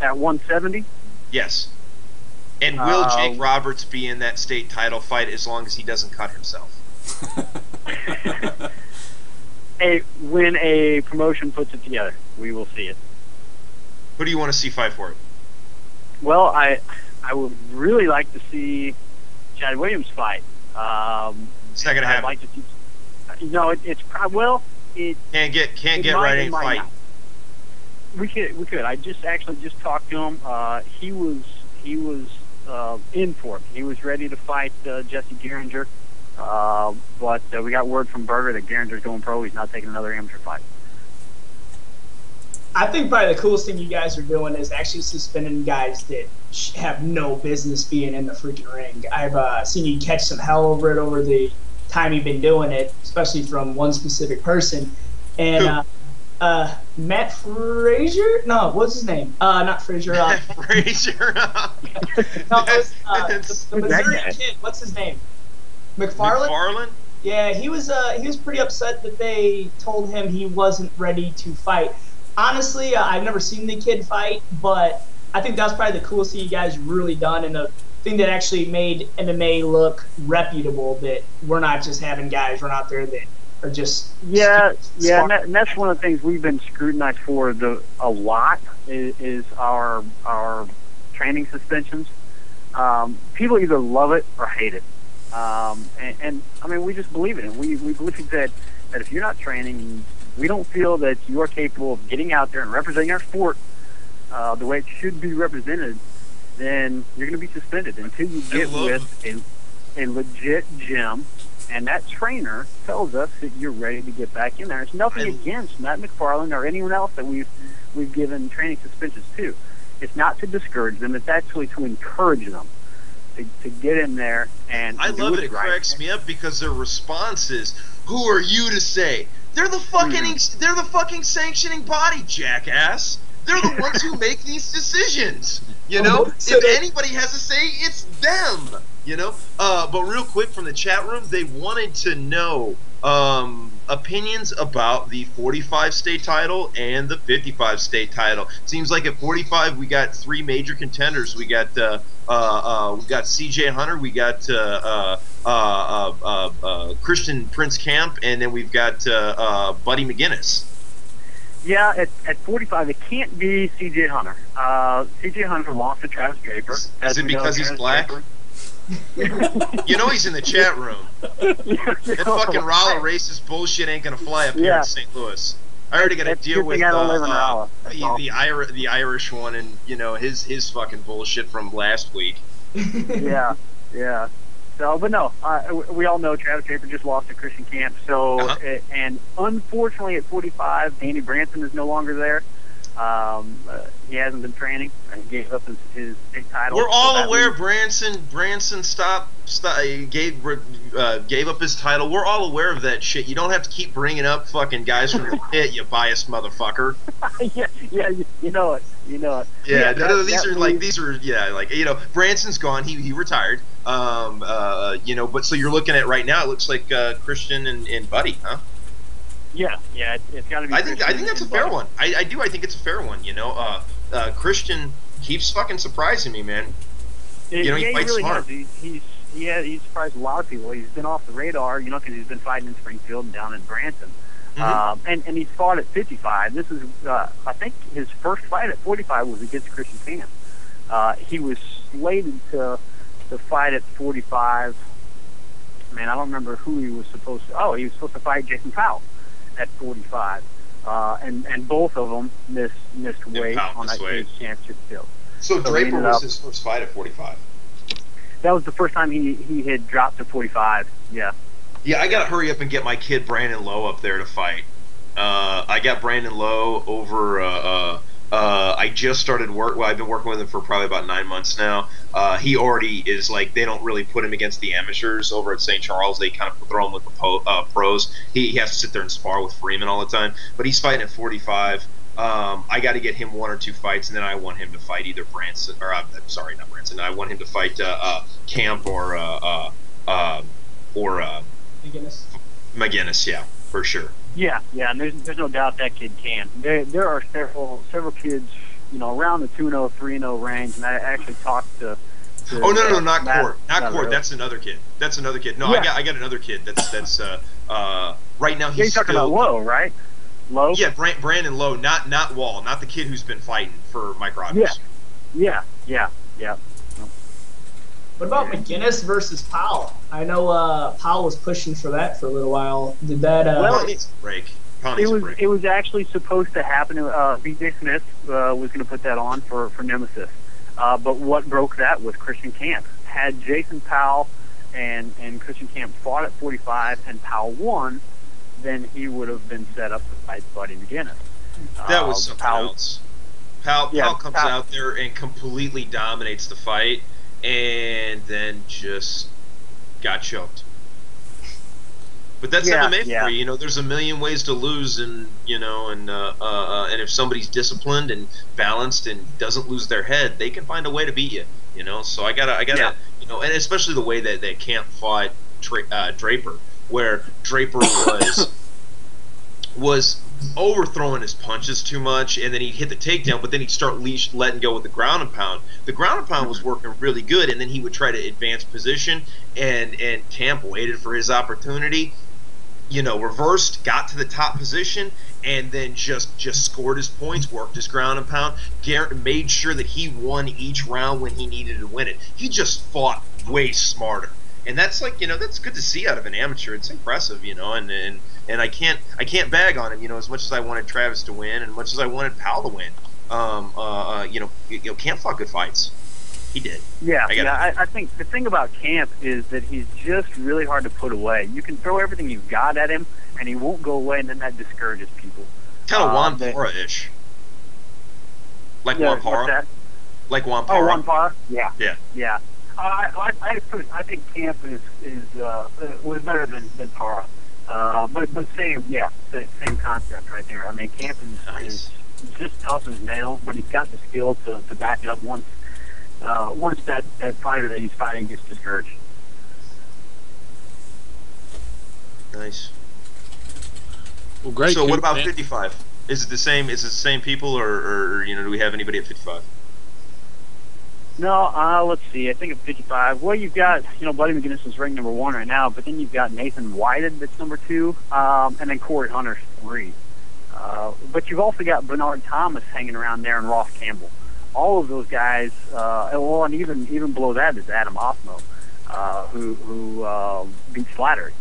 At 170? Yes. And will Jake Roberts be in that state title fight as long as he doesn't cut himself? When a promotion puts it together, we will see it. Who do you want to see fight for it? Well, I would really like to see Chad Williams fight. It's not going to happen. I'd like to see. No, it's probably, well. It can't get right in fight. Not. We could. I just talked to him. He was in for it. He was ready to fight Jesse Geringer, but we got word from Berger that Geringer's going pro. He's not taking another amateur fight. I think probably the coolest thing you guys are doing is actually suspending guys that have no business being in the freaking ring. I've seen you catch some hell over it over the time you've been doing it, especially from one specific person. And Matt Frazier? No, what's his name? Not Frazier. Frazier. No, it was the Missouri kid. What's his name? McFarland? McFarland? Yeah, he was pretty upset that they told him he wasn't ready to fight. Honestly, I've never seen the kid fight, but I think that's probably the coolest thing you guys really done, and the thing that actually made MMA look reputable, that we're not just having guys run out there that are just... Yeah, and that's one of the things we've been scrutinized for a lot is our training suspensions. People either love it or hate it. And I mean, we just believe it. And we believe that if you're not training, we don't feel that you are capable of getting out there and representing our sport the way it should be represented, then you're going to be suspended until you get with a legit gym, and that trainer tells us that you're ready to get back in there. It's nothing against Matt McFarland or anyone else that we've given training suspensions to. It's not to discourage them. It's actually to encourage them to get in there and I love it. It cracks me up because their response is, "Who are you to say?" They're the fucking sanctioning body, jackass. They're the ones who make these decisions. You know, if anybody has a say, it's them. You know, but real quick from the chat room, they wanted to know opinions about the 45 state title and the 55 state title. Seems like at 45 we got three major contenders. We got CJ Hunter, we got Christian Prince Camp, and then we've got Buddy McGinnis. Yeah, at 45, it can't be C.J. Hunter. C.J. Hunter lost to Travis Draper. Is it because he's black? You know he's in the chat room. That fucking Rolla racist bullshit ain't gonna fly up here in St. Louis. I already got to deal with the Irish one, and you know his fucking bullshit from last week. Yeah. So, but no, we all know Travis Draper just lost to Christian Camp. So, and unfortunately at 45, Danny Branson is no longer there. He hasn't been training. He gave up his big title. We're all aware Branson gave up his title. We're all aware of that shit. You don't have to keep bringing up fucking guys from the pit, you biased motherfucker. yeah, you know it. Yeah, these are Branson's gone. He retired. But so you're looking at right now. It looks like Christian and Buddy, huh? Yeah, it's got to be. I think that's a fair one. I think it's a fair one. You know, Christian keeps fucking surprising me, man. He fights really smart. He's surprised a lot of people. He's been off the radar, because he's been fighting in Springfield and down in Branson. And he's fought at 55. This is, I think, his first fight at 45 was against Christian Camp. He was slated to fight at 45. Man, I don't remember who he was supposed to. Oh, he was supposed to fight Jason Powell at 45, and both of them missed weight on that cage championship field. So Draper was his first fight at 45. That was the first time he had dropped to 45. Yeah. Yeah, I gotta hurry up and get my kid Brandon Lowe up there to fight. I got Brandon Lowe over. I just started work. Well, I've been working with him for probably about 9 months now. He already is like, they don't really put him against the amateurs over at St. Charles. They kind of throw him with the pros. He has to sit there and spar with Freeman all the time. But he's fighting at 45. I got to get him 1 or 2 fights, and then I want him to fight either Branson or sorry, not Branson. I want him to fight Camp or McGinnis. Yeah, for sure. Yeah, and there's no doubt that kid can. There are several kids, around the 2-0, 3-0 range, and I actually talked to not Court. That's another kid. No, yeah. I got another kid. That's right now he's you're talking about Lowe, right? Lowe. Yeah, Brandon Lowe, not Wall, not the kid who's been fighting for Mike Rogers. Yeah. What about McGinnis versus Powell? I know Powell was pushing for that for a little while. Did that? Well, needs a break. It was actually supposed to happen. B.J. Smith was going to put that on for Nemesis, but what broke that was Christian Camp. Had Jason Powell and Christian Camp fought at 45 and Powell won, then he would have been set up to fight Buddy McGinnis. That was something else. Powell comes out there and completely dominates the fight, and then just got choked. But that's MMA for you. There's a million ways to lose, and and if somebody's disciplined and balanced and doesn't lose their head, they can find a way to beat you. So I gotta, and especially the way that Camp fought Draper, where Draper was overthrowing his punches too much, and then he'd hit the takedown, but then he'd start letting go with the ground and pound. The ground and pound was working really good, and then he would try to advance position, and Camp waited for his opportunity, reversed, got to the top position, and then just scored his points, worked his ground and pound, made sure that he won each round when he needed to win it. He just fought way smarter. And that's that's good to see out of an amateur. It's impressive, and I can't bag on him, as much as I wanted Travis to win and as much as I wanted Powell to win. Camp fought good fights. He did. I think the thing about Camp is that he's just really hard to put away. You can throw everything you've got at him, and he won't go away, and then that discourages people. Kind of Juan Parra-ish. Like Juan Parra? Like Juan Parra. Oh, Juan Parra? Yeah. I think Camp was better than Parra. But same concept right there. I mean, Camp is just tough as nails, but he's got the skill to back it up once once that fighter that he's fighting gets discouraged. Nice. Well, great. So what about man. 55? Is it the same? Is it the same people, or do we have anybody at 55? No, let's see. I think at 55. Well, you've got Buddy McGinnis is ranked number 1 right now, but then you've got Nathan Whited that's number 2, and then Corey Hunter's 3. But you've also got Bernard Thomas hanging around there and Ross Campbell. All of those guys, and even below that is Adam Osmo, who beat Slattery.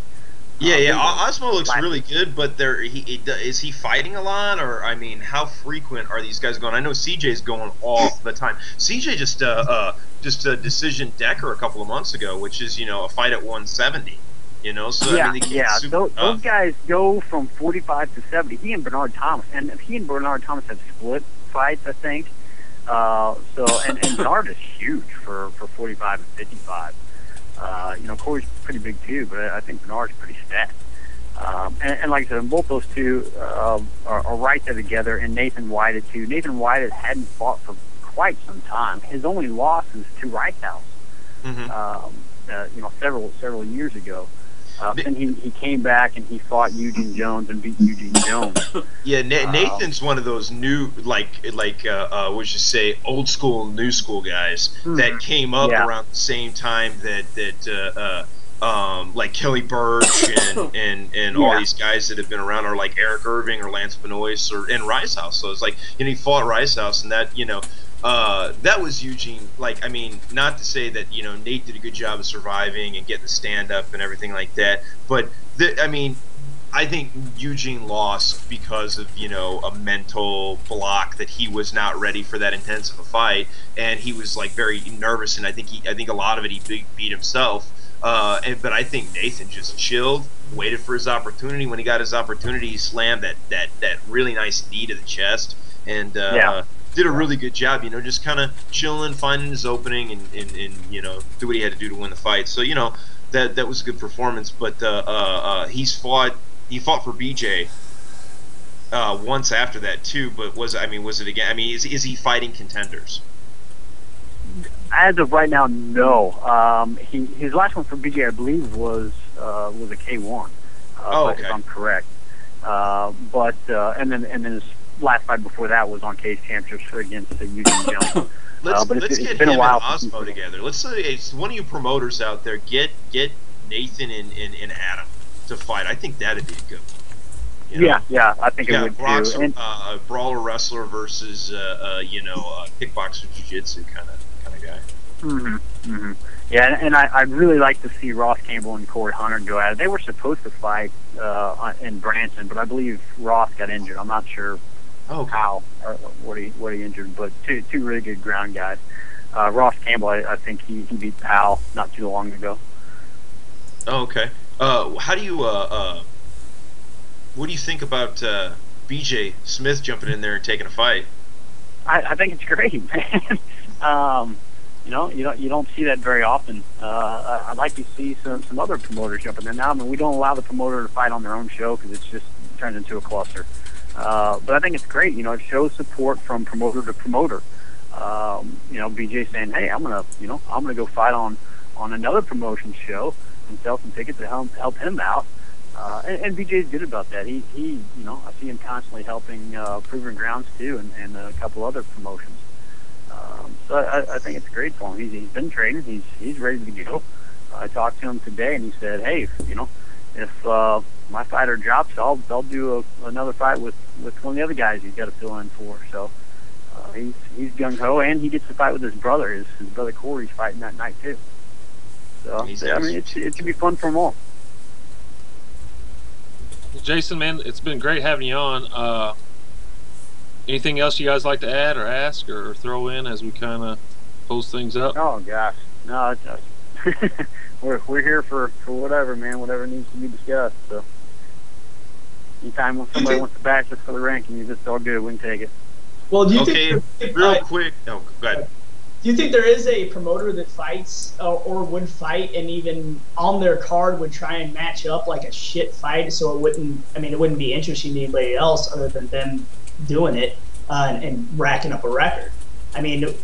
Yeah. Osmo looks really good, but is he fighting a lot, or I mean, how frequent are these guys going? I know CJ's going all the time. CJ just a decision Decker a couple of months ago, which is a fight at 170. So yeah, I mean, those guys go from 45 to 70. He and Bernard Thomas have split fights, I think. And Bernard is huge for 45 and 55. Corey's pretty big too, but I think Bernard's pretty stacked. And like I said, both those two are right there together. And Nathan Whited too. Nathan Whited hadn't fought for quite some time. His only loss is to Ricehouse. Several years ago. And he came back and he fought Eugene Jones and beat Eugene Jones. Yeah, Nathan's one of those new, would you say, old school, new school guys that came up around the same time that like Kelly Birch and all these guys that have been around are like Eric Irving or Lance Benoist and Ricehouse. So it's like he fought Ricehouse, and that that was Eugene. Like, I mean, not to say that Nate did a good job of surviving and getting the stand up and everything like that, but I think Eugene lost because of a mental block that he was not ready for that intense of a fight, and he was like very nervous, and I think a lot of it he beat himself. But I think Nathan just chilled, waited for his opportunity. When he got his opportunity, he slammed that really nice knee to the chest, and did a really good job. Just kind of chilling, finding his opening, and do what he had to do to win the fight. So that was a good performance. But he fought for BJ once after that too. But was it again? I mean, is he fighting contenders? As of right now, no. His last one for BJ, I believe, was a K1. Okay. If I'm correct. And then his last fight before that was on Cage Championship against Eugene Jones. Let's it's get been him a while and Osmo together. Let's say it's one of you promoters out there. Get Nathan and Adam to fight. I think that'd be good. Yeah, I think it would Brock's, too. Brawler wrestler versus kickboxer jiu-jitsu kind of guy. Yeah, and I'd really like to see Ross Campbell and Corey Hunter go at it. They were supposed to fight in Branson, but I believe Ross got injured. I'm not sure how or what he injured, but two really good ground guys. Ross Campbell, I think he beat Powell not too long ago. Oh, okay. How do you what do you think about BJ Smith jumping in there and taking a fight? I think it's great, man. You don't see that very often. I'd like to see some other promoters jumping in now. I mean, we don't allow the promoter to fight on their own show because it turns into a cluster. But I think it's great. It shows support from promoter to promoter. BJ saying, "Hey, I'm gonna go fight on another promotion show and sell some tickets to help him out." And BJ's good about that. He I see him constantly helping Proven Grounds too, and a couple other promotions. So I think it's great for him. He's been training. He's ready to go. I talked to him today, and he said, "Hey, if my fighter drops, I'll do another fight with one of the other guys he's got to fill in for." So he's gung ho, and he gets to fight with his brother. His brother Corey's fighting that night too. So it should be fun for them all. Jason, man, it's been great having you on. Anything else you guys like to add or ask or throw in as we kind of post things up? Oh gosh, no, we're here for whatever, man, whatever needs to be discussed. So anytime when somebody wants to bash us for the rankings, it's all good. We can take it. Well, do you think real quick? No, go ahead. Do you think there is a promoter that fights or would fight and even on their card would try and match up like a shit fight so it wouldn't be interesting to anybody else other than them doing it and racking up a record? I mean,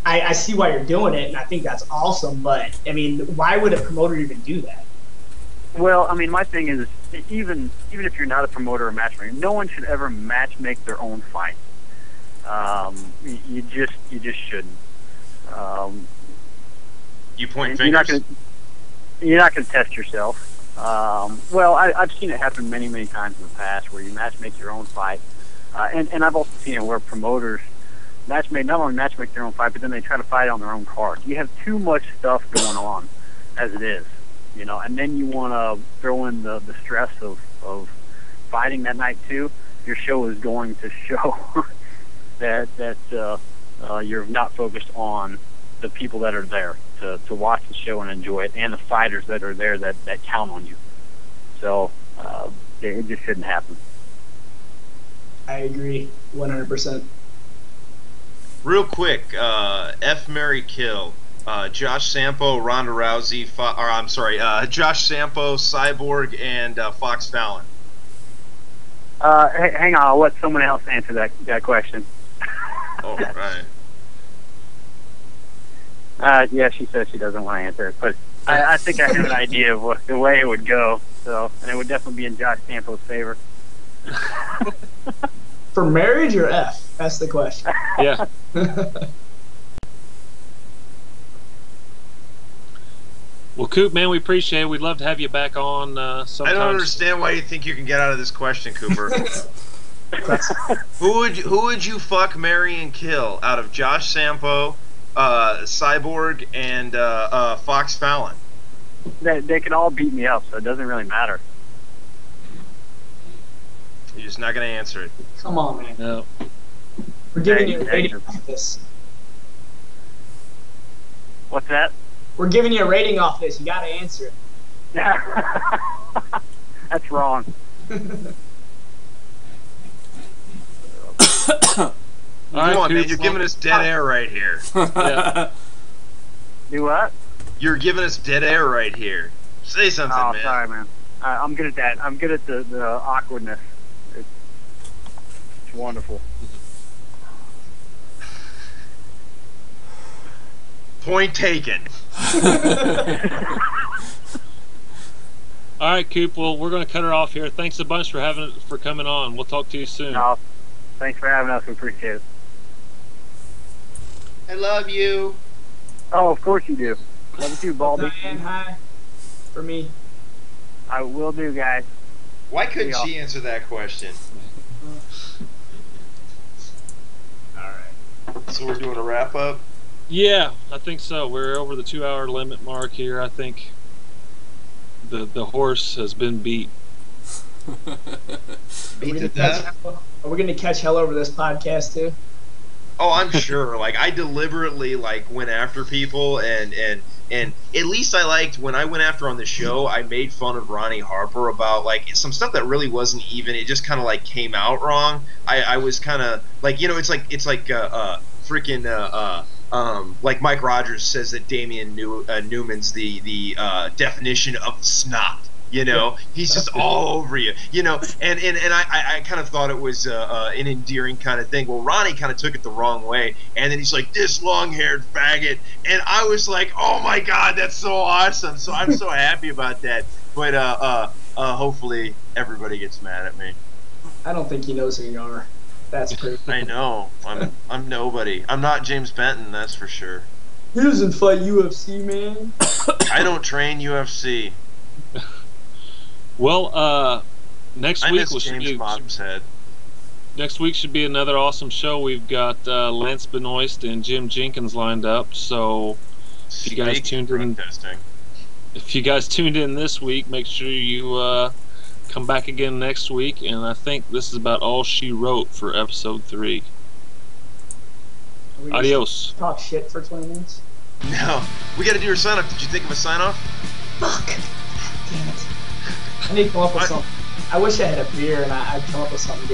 I see why you're doing it, and I think that's awesome. But I mean, why would a promoter even do that? Well, I mean, my thing is, even if you're not a promoter or matchmaker, no one should ever matchmake their own fight. You just shouldn't. You point fingers. You're not gonna test yourself. Well, I've seen it happen many times in the past where you matchmake your own fight, and I've also seen it where promoters not only matchmake their own fight, but then they try to fight on their own card. You have too much stuff going on as it is, and then you want to throw in the stress of fighting that night too. Your show is going to show that you're not focused on the people that are there to watch the show and enjoy it, and the fighters that are there that count on you. So it just shouldn't happen. I agree 100%. Real quick, F, Marry, Kill. Josh Sampo, Ronda Rousey, Josh Sampo, Cyborg, and Fox Fallon. Hang on, I'll let someone else answer that question. Oh, right. Yeah, she says she doesn't want to answer it, but I think I have an idea of the way it would go. So, and it would definitely be in Josh Sampo's favor. For marriage or F? That's the question. Yeah. Well, Coop, man, we appreciate it. We'd love to have you back on sometime. I don't understand why you think you can get out of this question, Cooper. Who would you fuck, marry, and kill out of Josh Sampo, Cyborg, and Fox Fallon? They can all beat me up, so it doesn't really matter. You're just not going to answer it. Come on, man. No. We're giving you a rating off this. What's that? We're giving you a rating off this. You got to answer it. That's wrong. Come on, man. You're giving us dead air right here. Yeah. Do what? You're giving us dead air right here. Say something, man. Oh, sorry, man. I'm good at that. I'm good at the awkwardness. It's wonderful. Point taken. All right, Coop. Well, we're going to cut her off here. Thanks a bunch for coming on. We'll talk to you soon. No, thanks for having us. We appreciate it. I love you. Oh, of course you do. Love you too, Baldy. Diane, hi. For me. I will do, guys. Why couldn't she answer that question? All right. So we're doing a wrap up? Yeah, I think so. We're over the 2-hour limit mark here. I think the horse has been beat. Beat to death? Are we going to catch hell over this podcast too? Oh, I'm sure. Like, I deliberately went after people, and at least I liked when I went after on the show. I made fun of Ronnie Harper about some stuff that really wasn't even. It just kind of came out wrong. I was kind of freaking like Mike Rogers says that Damian Newman's the definition of snot. He's just all over you. And I kind of thought it was an endearing kind of thing. Well, Ronnie kind of took it the wrong way, and then he's like, "This long-haired faggot," and I was like, "Oh my God, that's so awesome!" So I'm so happy about that. But hopefully everybody gets mad at me. I don't think he knows who you are. That's pretty. I know. I'm nobody. I'm not James Benton, that's for sure. He doesn't fight UFC, man. I don't train UFC. Well, next week Next week should be another awesome show. We've got Lance Benoist and Jim Jenkins lined up. So if you guys tuned in this week, make sure you come back again next week. And I think this is about all she wrote for episode 3. Adios. Talk shit for 20 minutes. No, we got to do your sign off. Did you think of a sign off? Fuck. Damn it. I need to come up with something. I wish I had a beer and I'd come up with something.